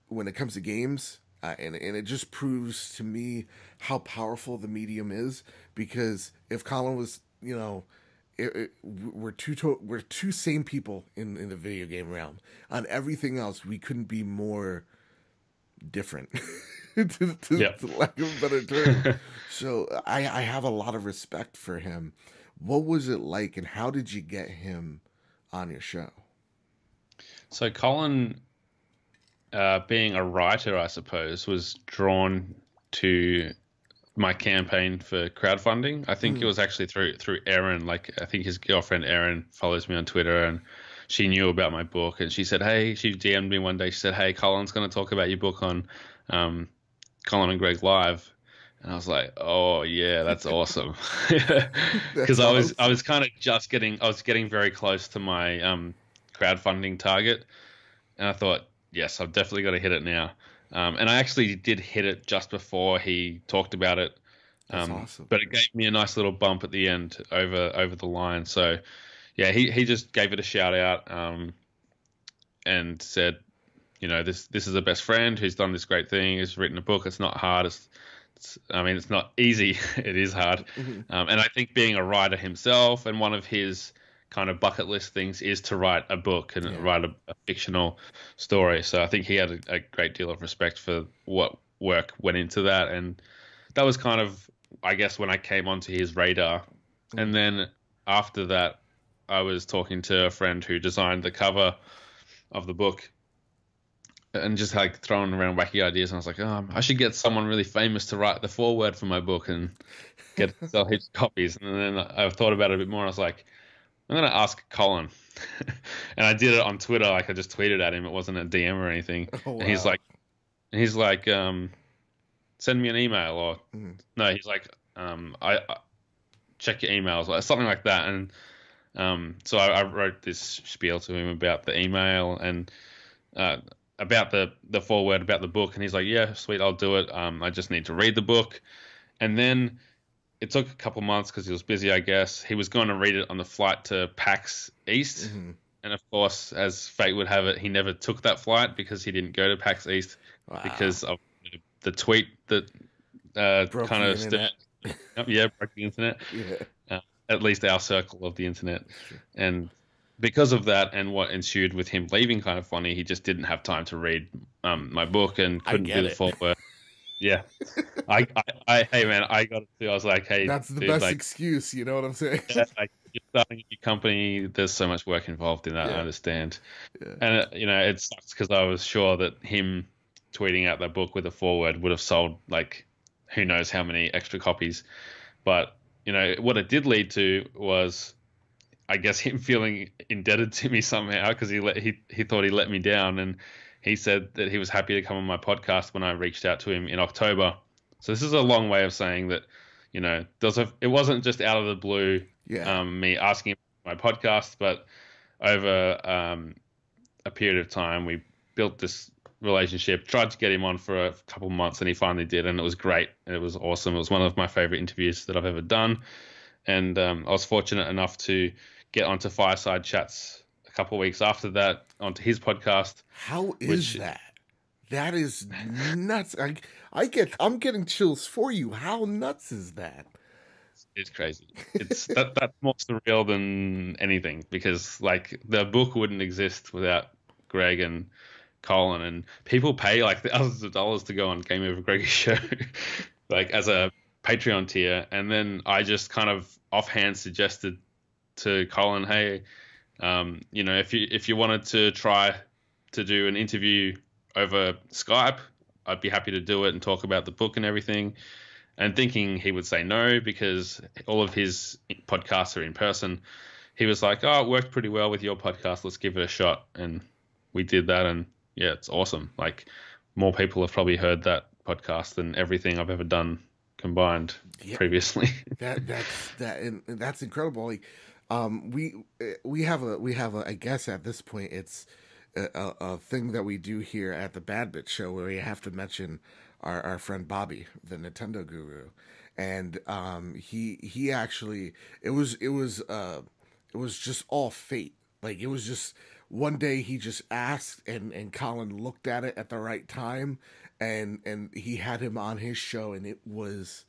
When it comes to games, and it just proves to me how powerful the medium is, because if Collin was, we're two same people in the video game realm. On everything else, we couldn't be more different, to lack of a better term. So I have a lot of respect for him. What was it like, and how did you get him on your show? So Collin, being a writer, I suppose, was drawn to my campaign for crowdfunding. I think it was actually through Erin. Like, I think his girlfriend Erin follows me on Twitter, and she knew about my book, and she said, hey, she DM'd me one day. She said, hey, Colin's going to talk about your book on Colin and Greg Live. And I was like, oh yeah, that's awesome. That's Because awesome. I was kind of just getting, I was getting very close to my crowdfunding target. And I thought, yes, I've definitely got to hit it now. And I actually did hit it just before he talked about it. That's awesome. But it gave me a nice little bump at the end over the line. So yeah, he just gave it a shout out and said, you know, this is a best friend who's done this great thing. He's written a book. It's not hard. I mean, it's not easy. It is hard. And I think being a writer himself, and one of his kind of bucket list things is to write a book and write a fictional story. So I think he had a great deal of respect for what work went into that. And that was kind of, I guess, when I came onto his radar. And then after that, I was talking to a friend who designed the cover of the book and just like throwing around wacky ideas. And I was like, oh, I should get someone really famous to write the foreword for my book and sell heaps of copies. And then I thought about it a bit more. And I was like, I'm going to ask Collin. And I did it on Twitter. Like I just tweeted at him. It wasn't a DM or anything. Oh, wow. And he's like, send me an email or no, he's like, I check your emails, like something like that. And so I wrote this spiel to him about the email and about the foreword about the book. And he's like, yeah, sweet, I'll do it. I just need to read the book. And then it took a couple months because he was busy, I guess. He was going to read it on the flight to PAX East. And of course, as fate would have it, he never took that flight because he didn't go to PAX East because of the tweet that kind of broke the internet. At least our circle of the internet. And because of that and what ensued with him leaving Kind of Funny, he just didn't have time to read my book and couldn't do the foreword. Yeah. Hey man, I got it too. I was like, hey, that's the best excuse, you know what I'm saying? Yeah, like, you're starting a new company, there's so much work involved in that, I understand. And you know, it sucks because I was sure that him tweeting out that book with a foreword would have sold like who knows how many extra copies. But you know, what it did lead to was, I guess, him feeling indebted to me somehow because he thought he let me down, and he said that he was happy to come on my podcast when I reached out to him in October. So this is a long way of saying that, you know, it wasn't just out of the blue, me asking him my podcast, but over a period of time, we built this relationship, tried to get him on for a couple months, and he finally did, and it was great. It was awesome. It was one of my favorite interviews that I've ever done. And I was fortunate enough to get onto Fireside Chats a couple of weeks after that onto his podcast. How is that? That is nuts. I'm getting chills for you. How nuts is that? It's crazy. It's that's more surreal than anything because like the book wouldn't exist without Greg and Collin, and people pay like thousands of dollars to go on Game Over Greg's show, like as a Patreon tier. And then I just kind of offhand suggested to Collin, hey, you know, if you wanted to try to do an interview over Skype, I'd be happy to do it and talk about the book and everything. And thinking he would say no because all of his podcasts are in person, he was like, oh, it worked pretty well with your podcast. Let's give it a shot. And we did that. And yeah, it's awesome. Like more people have probably heard that podcast than everything I've ever done combined previously. That's incredible. Like, we have a, I guess at this point it's a thing that we do here at the Bad Bit Show where we have to mention our friend Bobby, the Nintendo guru. And he actually, it was just all fate. Like it was just one day he just asked and Collin looked at it at the right time and he had him on his show, and it was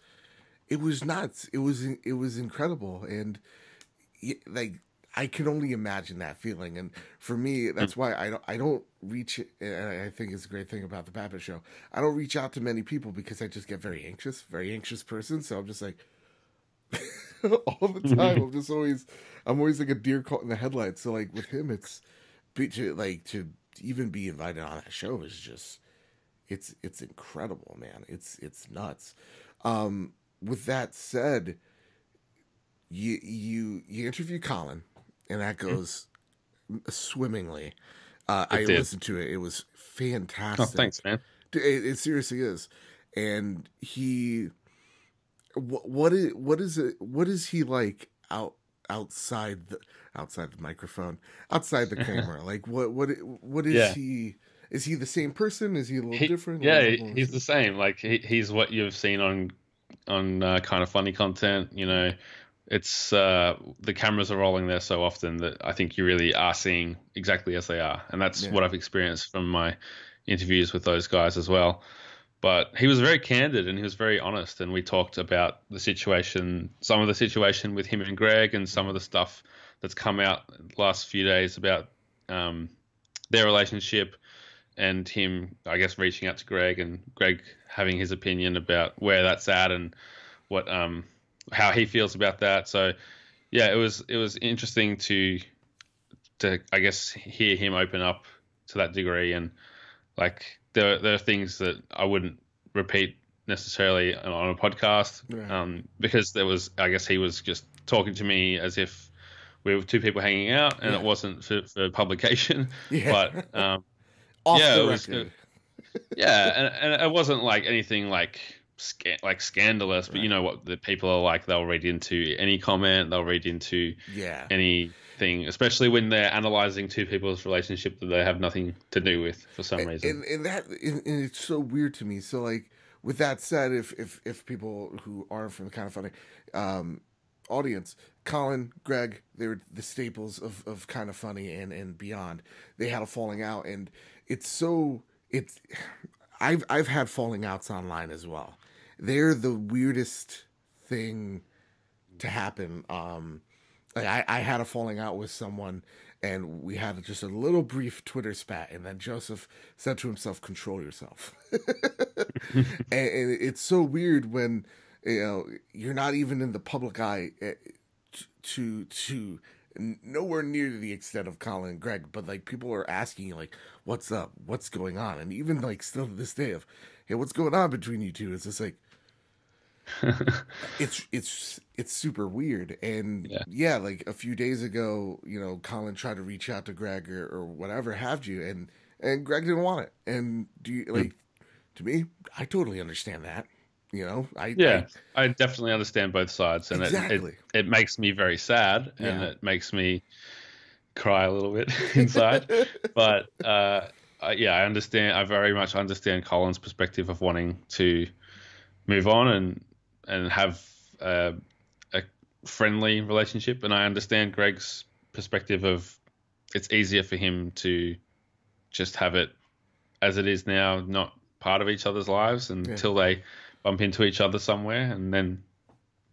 nuts. It was incredible. And like, I can only imagine that feeling. And for me, that's why I don't reach, I think it's a great thing about the Babbitt Show. I don't reach out to many people because I just get very anxious person. So I'm just like, all the time, I'm always like a deer caught in the headlights. So like with him, to even be invited on that show is just, it's incredible, man. It's nuts. With that said, you interview Collin, and that goes swimmingly. I listened to it. It was fantastic. Oh, thanks, man. It seriously is. And he what is it? What is he like outside the microphone, outside the camera? Like what is Yeah. he? Is he the same person? Is he a little different? Yeah, he's the same. Like he's what you've seen on kind of funny content. It's the cameras are rolling there so often that I think you really are seeing exactly as they are, and that's what I've experienced from my interviews with those guys as well. But he was very candid and he was very honest, and we talked about the situation, some of the situation with him and Greg, and some of the stuff that's come out the last few days about their relationship, and him, I guess, reaching out to Greg and Greg having his opinion about where that's at and what how he feels about that. So yeah, it was interesting to I guess hear him open up to that degree, and like there are things that I wouldn't repeat necessarily on a podcast, because I guess he was just talking to me as if we were two people hanging out, and it wasn't for publication. But off the record. And it wasn't like anything like scandalous, but you know what the people are like. They'll read into any comment, they'll read into anything, especially when they're analyzing two people's relationship that they have nothing to do with for some reason. And it's so weird to me. So like, with that said, if people who aren't from the Kind of Funny audience, Collin, Greg, they were the staples of Kind of Funny and beyond. They had a falling out, and I've had falling outs online as well. They're the weirdest thing to happen. Like I had a falling out with someone, and we had just a little brief Twitter spat, and then Joseph said to himself, "Control yourself." and it's so weird when you're not even in the public eye to nowhere near the extent of Collin and Greg, but like people are asking you like, "What's up? What's going on?" And even like still to this day of, "Hey, what's going on between you two?" It's just like it's super weird. And like a few days ago, Collin tried to reach out to Greg or whatever have you, and Greg didn't want it. And to me, I totally understand that. I definitely understand both sides, and exactly. it makes me very sad, and it makes me cry a little bit inside. But I understand. I very much understand Collin's perspective of wanting to move on and have a friendly relationship, and I understand Greg's perspective of it's easier for him to just have it as it is now, not part of each other's lives until they bump into each other somewhere, and then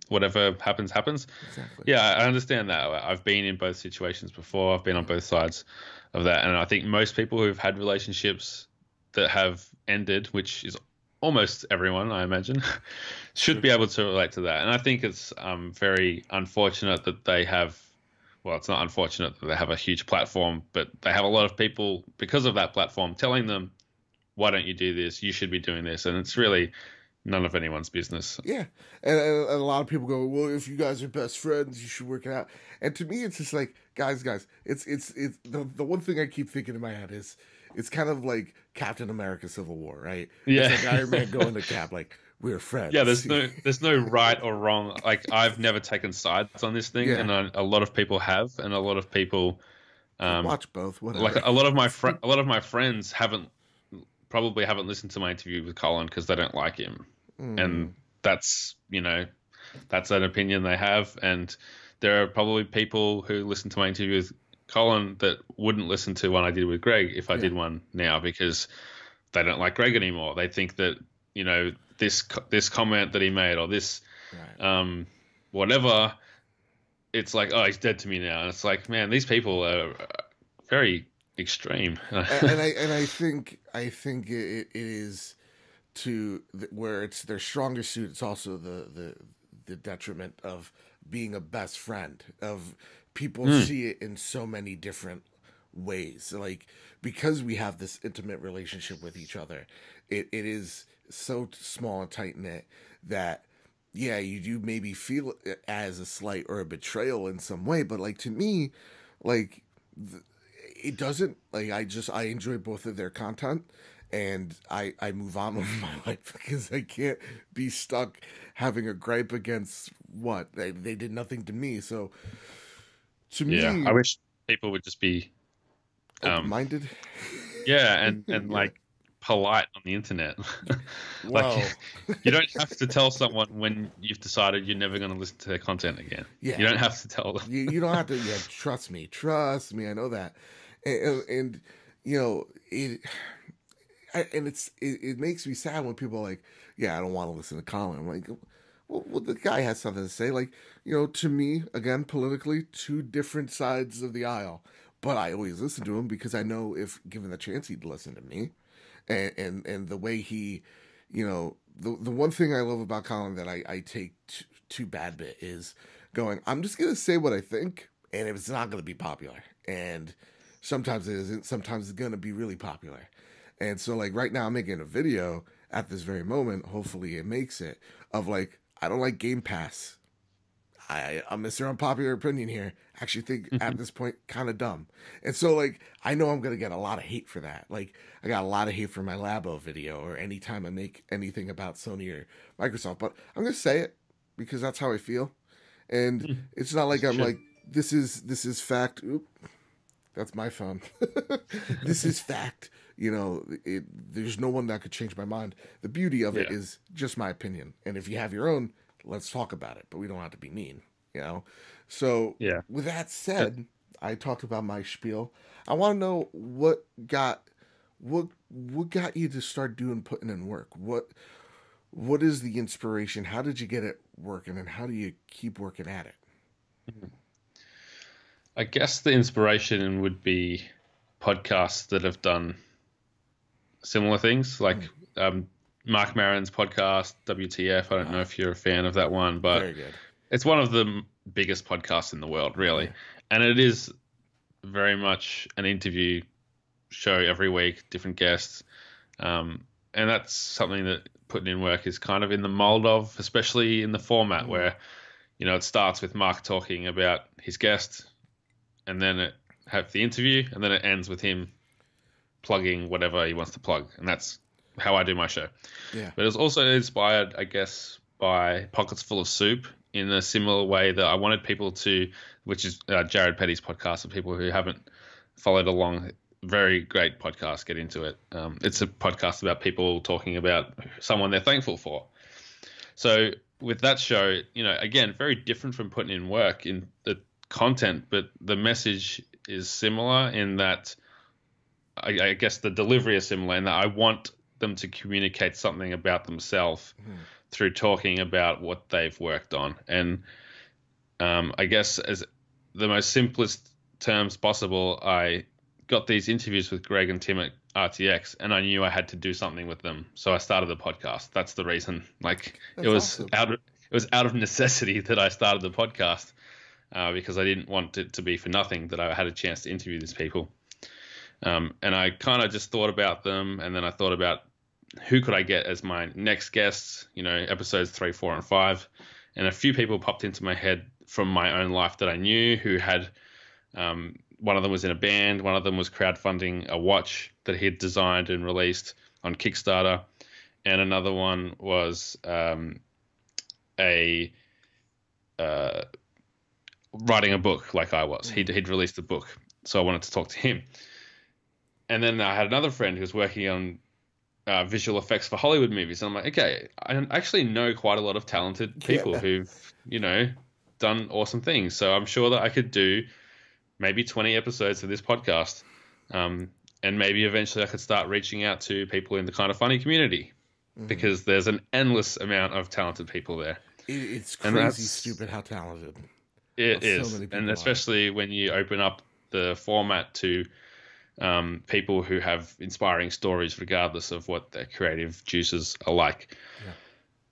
whatever happens. Exactly. Yeah, I understand that. I've been in both situations before. I've been on both sides of that, and I think most people who've had relationships that have ended, which is almost everyone, I imagine, should be able to relate to that. And I think it's very unfortunate that they have. Well, it's not unfortunate that they have a huge platform, but they have a lot of people because of that platform telling them, "Why don't you do this? You should be doing this," and it's really none of anyone's business. Yeah. And a lot of people go, "Well, if you guys are best friends, you should work it out." And to me, it's just like, guys, it's the one thing I keep thinking in my head is it's kind of like Captain America Civil War, right? Yeah. It's like Iron Man going to Cap, like, we're friends. Yeah, there's no right or wrong. Like, I've never taken sides on this thing, and a lot of people have, and a lot of people watch both. Whatever. Like a lot of my friends probably haven't listened to my interview with Collin because they don't like him. And that's an opinion they have, and there are probably people who listen to my interview with Collin that wouldn't listen to one I did with Greg if I did one now, because they don't like Greg anymore. They think that this comment that he made or this whatever, it's like, oh, he's dead to me now, and it's like, man, these people are very extreme. and I think it is to where it's their stronger suit. It's also the detriment of being a best friend. Of people see it in so many different ways. Like, because we have this intimate relationship with each other, it is so small and tight knit that you do maybe feel it as a slight or a betrayal in some way. But like, to me, like, it doesn't, like, I enjoy both of their content, and I move on with my life because I can't be stuck having a gripe against what they did nothing to me. So to Yeah, me, I wish people would just be open-minded. yeah, and Yeah. like polite on the internet. Like Well, you don't have to tell someone when you've decided you're never going to listen to their content again. yeah. You don't have to tell them. You don't have to. Yeah, trust me. Trust me. I know that. And you know it. It makes me sad when people are like, yeah, I don't want to listen to Colin. I'm like, well, the guy has something to say. Like, to me, again, politically, two different sides of the aisle. But I always listen to him because I know if given the chance, he'd listen to me. And the way he, the one thing I love about Colin that I take to bad bit is going, I'm just going to say what I think, and if it's not going to be popular. And sometimes it isn't. Sometimes it's going to be really popular. And so, like, right now I'm making a video at this very moment, hopefully it makes it, of like, I don't like Game Pass. I'm Mr. Unpopular Opinion here. I actually think at this point, kind of dumb. And so, like, I know I'm going to get a lot of hate for that. Like, I got a lot of hate for my Labo video or anytime I make anything about Sony or Microsoft. But I'm going to say it because that's how I feel. And it's not like I'm like, this is fact. Oop, that's my phone. This is fact. There's no one that could change my mind. The beauty of it is just my opinion. And if you have your own, let's talk about it. But we don't have to be mean, So with that said, I talked about my spiel. I want to know what got you to start putting in work. What is the inspiration? How did you get it working, and how do you keep working at it? I guess the inspiration would be podcasts that have done similar things, like Mark Maron's podcast, WTF. I don't know if you're a fan of that one, but very good. It's one of the biggest podcasts in the world, really. And it is very much an interview show every week, different guests. And that's something that putting in work is kind of in the mold of, especially in the format where, it starts with Mark talking about his guest, and then it have the interview, and then it ends with him plugging whatever he wants to plug. And that's how I do my show. Yeah. But it's also inspired, I guess, by Pockets Full of Soup in a similar way that I wanted people to, which is Jared Petty's podcast for people who haven't followed along. Very great podcast. Get into it. It's a podcast about people talking about someone they're thankful for. So with that show, again, very different from putting in work in the content, but the message is similar in that I guess the delivery is similar in that I want them to communicate something about themselves through talking about what they've worked on. And I guess as the most simplest terms possible, I got these interviews with Greg and Tim at RTX, and I knew I had to do something with them. So I started the podcast. That's the reason. Like, That's awesome. It was out of necessity that I started the podcast because I didn't want it to be for nothing that I had a chance to interview these people. And I kind of just thought about them, and then I thought about who could I get as my next guests, episodes 3, 4, and 5. And a few people popped into my head from my own life that I knew who had, one of them was in a band, one of them was crowdfunding a watch that he had designed and released on Kickstarter, and another one was writing a book like I was. He'd released a book, so I wanted to talk to him. And then I had another friend who was working on visual effects for Hollywood movies. And I'm like, okay, I actually know quite a lot of talented people who've, done awesome things. So I'm sure that I could do maybe 20 episodes of this podcast. And maybe eventually I could start reaching out to people in the Kind of Funny community because there's an endless amount of talented people there. It's crazy stupid how talented it is. So and especially when you open up the format to people who have inspiring stories regardless of what their creative juices are like. Yeah.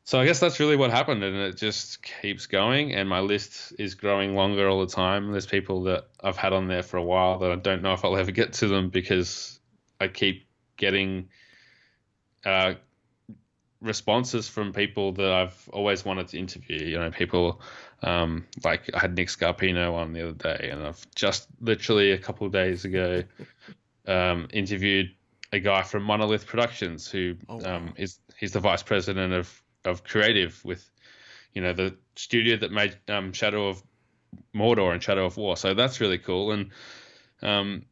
So I guess that's really what happened, and it just keeps going, and my list is growing longer all the time. There's people that I've had on there for a while that I don't know if I'll ever get to them because I keep getting responses from people that I've always wanted to interview. People like I had Nick Scarpino on the other day, and I've just literally a couple of days ago interviewed a guy from Monolith Productions who he's the vice president of creative with, the studio that made Shadow of Mordor and Shadow of War. So that's really cool. And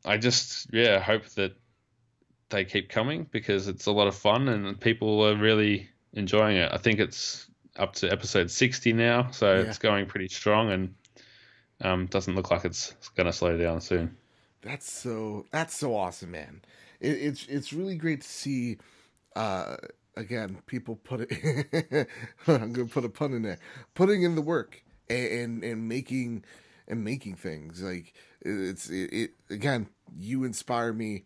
I just hope that they keep coming because it's a lot of fun and people are really enjoying it. I think it's up to episode 60 now, so it's going pretty strong and doesn't look like it's going to slow down soon. That's so awesome, man. It's really great to see. Again, people put it. I'm gonna put a pun in there. Putting in the work and making things like it again. You inspire me.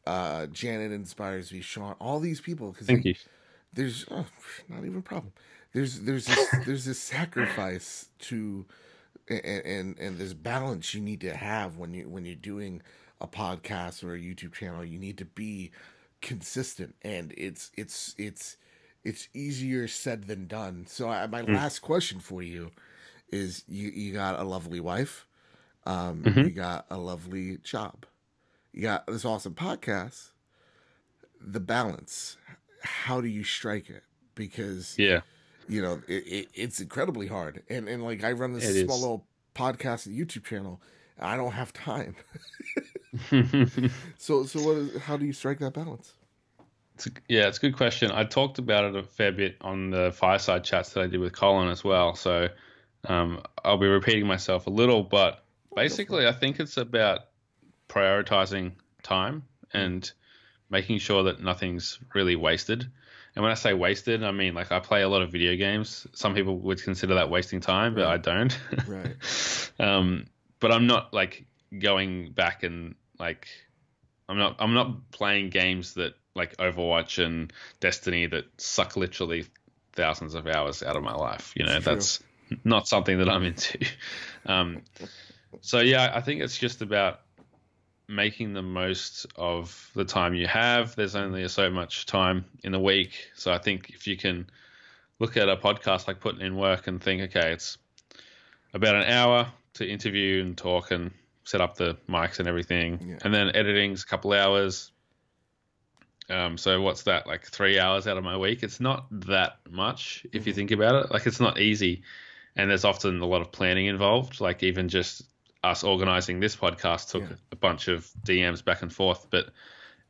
Janet inspires me. Sean, all these people. Thank you. There's not even a problem. There's this sacrifice to. And this balance you need to have when you're doing a podcast or a YouTube channel. You need to be consistent, and it's easier said than done. So my last question for you is: you got a lovely wife, you got a lovely job, you got this awesome podcast. The balance, how do you strike it? Because it's incredibly hard. And like I run this small little podcast and YouTube channel. And I don't have time. So how do you strike that balance? It's a good question. I talked about it a fair bit on the fireside chats that I did with Collin as well. So I'll be repeating myself a little, but basically I think it's about prioritizing time and making sure that nothing's really wasted. And when I say wasted, I mean, like I play a lot of video games. Some people would consider that wasting time, but I don't. Right. But I'm not like going back and like, I'm not playing games that like Overwatch and Destiny that suck literally thousands of hours out of my life. That's not something that I'm into. So I think it's just about making the most of the time you have. There's only so much time in the week. So I think if you can look at a podcast like Puttin in Work and think, okay, it's about an hour to interview and talk and set up the mics and everything. Yeah. And then editing's a couple hours. So what's that, like 3 hours out of my week? It's not that much if you think about it. Like it's not easy. And there's often a lot of planning involved. Like even just us organizing this podcast took a bunch of DMs back and forth, but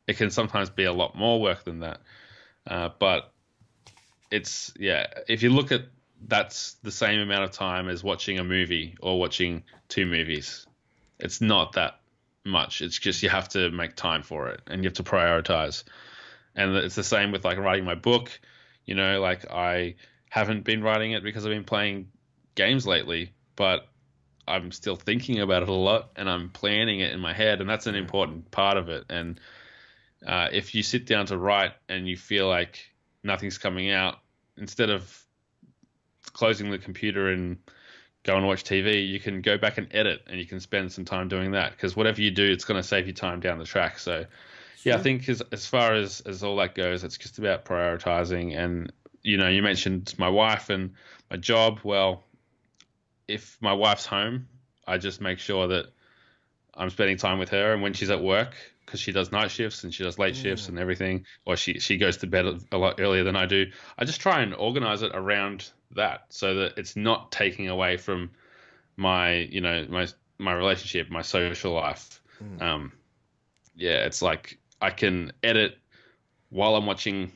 it can sometimes be a lot more work than that. But it's, if you look at that's the same amount of time as watching a movie or watching 2 movies. It's not that much. It's just you have to make time for it and you have to prioritize. And it's the same with like writing my book. Like I haven't been writing it because I've been playing games lately, but I'm still thinking about it a lot and I'm planning it in my head, and that's an important part of it. And if you sit down to write and you feel like nothing's coming out, instead of closing the computer and go and watch TV, you can go back and edit and you can spend some time doing that, because whatever you do, it's going to save you time down the track. So I think as far as all that goes, it's just about prioritizing. And, you mentioned my wife and my job. Well, if my wife's home, I just make sure that I'm spending time with her. And when she's at work, because she does night shifts and she does late shifts and everything, or she goes to bed a lot earlier than I do, I just try and organize it around that so that it's not taking away from my, my relationship, my social life. It's like I can edit while I'm watching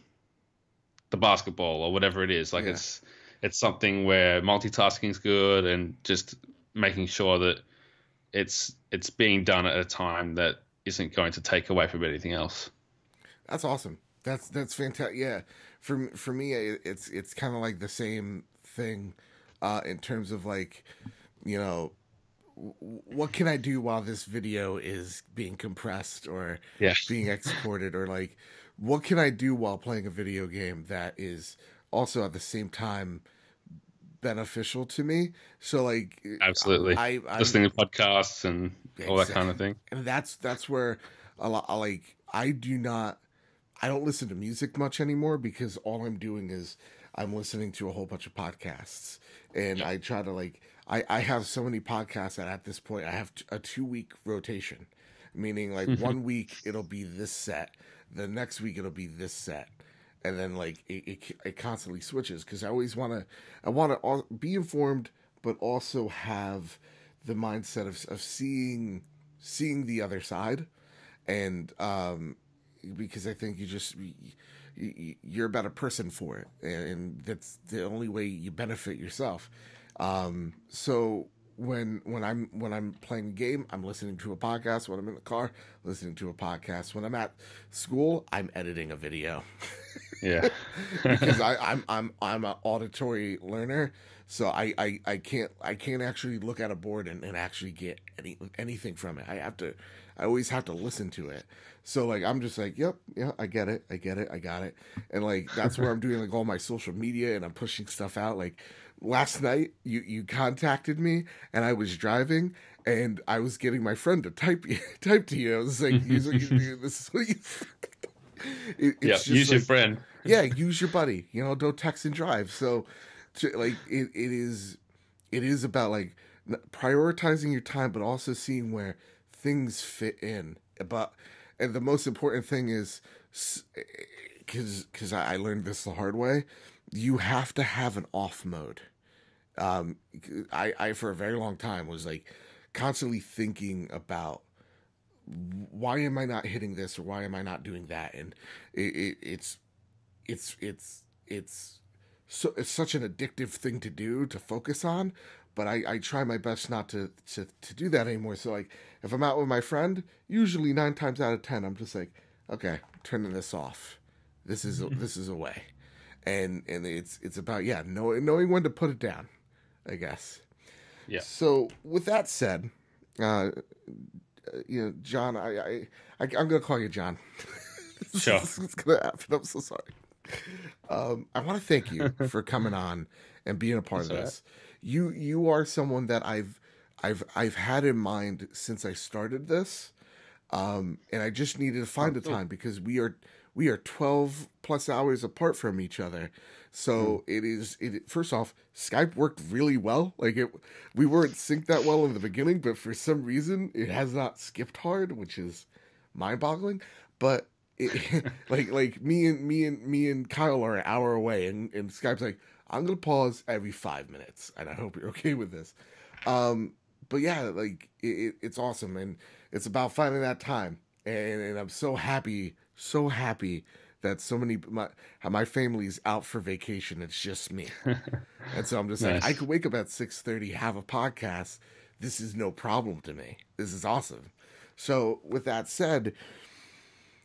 the basketball or whatever it is. Like it's something where multitasking is good, and just making sure that it's being done at a time that isn't going to take away from anything else. That's awesome. That's fantastic. Yeah. For me, it's kind of like the same thing, in terms of like, what can I do while this video is being compressed or being exported, or like, what can I do while playing a video game that is also at the same time beneficial to me? So like, absolutely, I'm listening to podcasts and all that kind of thing. And that's where a lot, like, I don't listen to music much anymore, because all I'm doing is I'm listening to a whole bunch of podcasts, and I try to like, I have so many podcasts that at this point I have a 2-week rotation, meaning like 1 week it'll be this set, The next week it'll be this set, and then like it constantly switches because I want to be informed, but also have the mindset of seeing the other side, and because I think you're a better person for it, and that's the only way you benefit yourself. So when I'm playing a game, I'm listening to a podcast. When I'm in the car, listening to a podcast. When I'm at school, I'm editing a video. Yeah, because I'm an auditory learner, so I can't actually look at a board and actually get anything from it. I always have to listen to it. So like I'm just like, yep, yeah, I get it, I got it, and like that's where I'm doing like all my social media and I'm pushing stuff out. Like last night, you contacted me and I was driving and I was getting my friend to type to you. I was like, this is what you. Use your friend. Yeah, use your buddy. Don't text and drive. So, like, it is about like prioritizing your time, but also seeing where things fit in. And the most important thing is, because I learned this the hard way, you have to have an off mode. I for a very long time was like constantly thinking about, why am I not hitting this or why am I not doing that? And it's such an addictive thing to do, to focus on, but I try my best not to do that anymore. So like if I'm out with my friend, usually 9 times out of 10 I'm just like, okay, I'm turning this off. This is a way. And it's about knowing when to put it down, I guess. Yeah. So with that said, John, I'm gonna call you John. Sure. It's gonna happen. I'm so sorry. I want to thank you for coming on and being a part of this. Right. You are someone that I've had in mind since I started this, and I just needed to find a time because we are 12 plus hours apart from each other. So first off, Skype worked really well. Like we weren't synced that well in the beginning, but for some reason it has not skipped hard, which is mind boggling. But like me and Kyle are an hour away and Skype's like, I'm going to pause every 5 minutes and I hope you're okay with this. But yeah, like it's awesome. And it's about finding that time. And I'm so happy that so many my family's out for vacation. It's just me, and so I'm just nice. Like, I could wake up at 6:30, have a podcast. This is no problem to me. This is awesome. So with that said,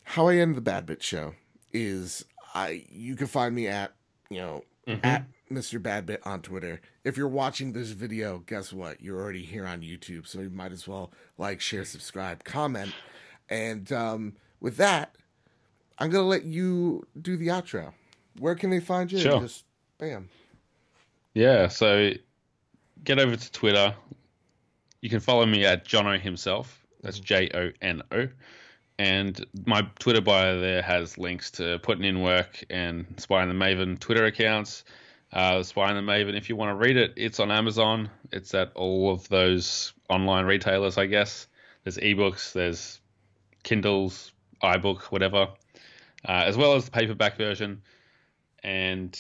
how I end the Bad Bit Show is you can find me at at Mr. Badbit on Twitter. If you're watching this video, guess what? You're already here on YouTube, so you might as well like, share, subscribe, comment, and with that, I'm going to let you do the outro. Where can they find you? Sure. Just bam. Yeah, so get over to Twitter. You can follow me at Jono himself. That's Jono. And my Twitter bio there has links to Puttin in Work and Spy and the Maven Twitter accounts. Spy and the Maven, if you want to read it, it's on Amazon. It's at all of those online retailers, I guess. There's ebooks, there's Kindles, iBook, whatever. As well as the paperback version. And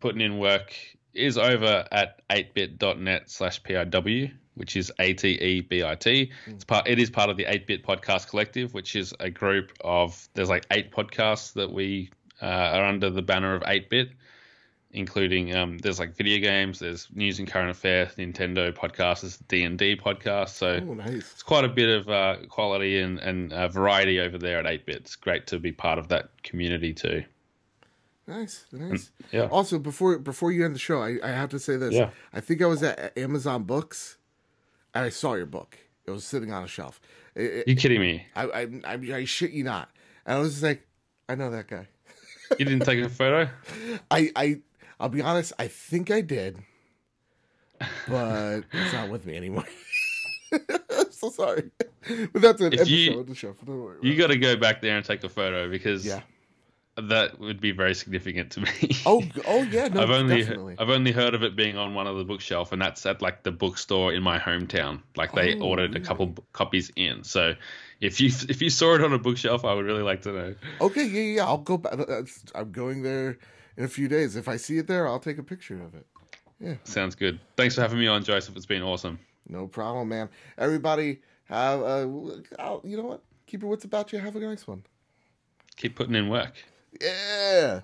Puttin in Work is over at 8bit.net/PIW, which is ATEBIT. It is part of the 8-Bit Podcast Collective, which is a group of, there's like 8 podcasts that we are under the banner of 8-Bit, including there's like video games, there's news and current affairs, Nintendo podcasts, there's D&D podcasts. So nice. It's quite a bit of quality and variety over there at 8-Bit. It's great to be part of that community too. Nice. Yeah. Also, before you end the show, I have to say this. Yeah. I think I was at Amazon Books, and I saw your book. It was sitting on a shelf. You kidding me? I shit you not. And I was just like, I know that guy. You didn't take a photo? I'll be honest, I think I did, but it's not with me anymore. I'm so sorry. But that's an episode of the show. You got to go back there and take a photo because that would be very significant to me. Oh yeah, no, definitely. I've only heard of it being on one of the bookshelf, and that's at like the bookstore in my hometown. Like they ordered a couple copies in. So if you saw it on a bookshelf, I would really like to know. Okay, yeah, I'll go back. I'm going there in a few days. If I see it there, I'll take a picture of it. Yeah, sounds good. Thanks for having me on, Joseph. It's been awesome. No problem, man. Everybody, have you know what? Keep your wits about you. Have a nice one. Keep putting in work. Yeah.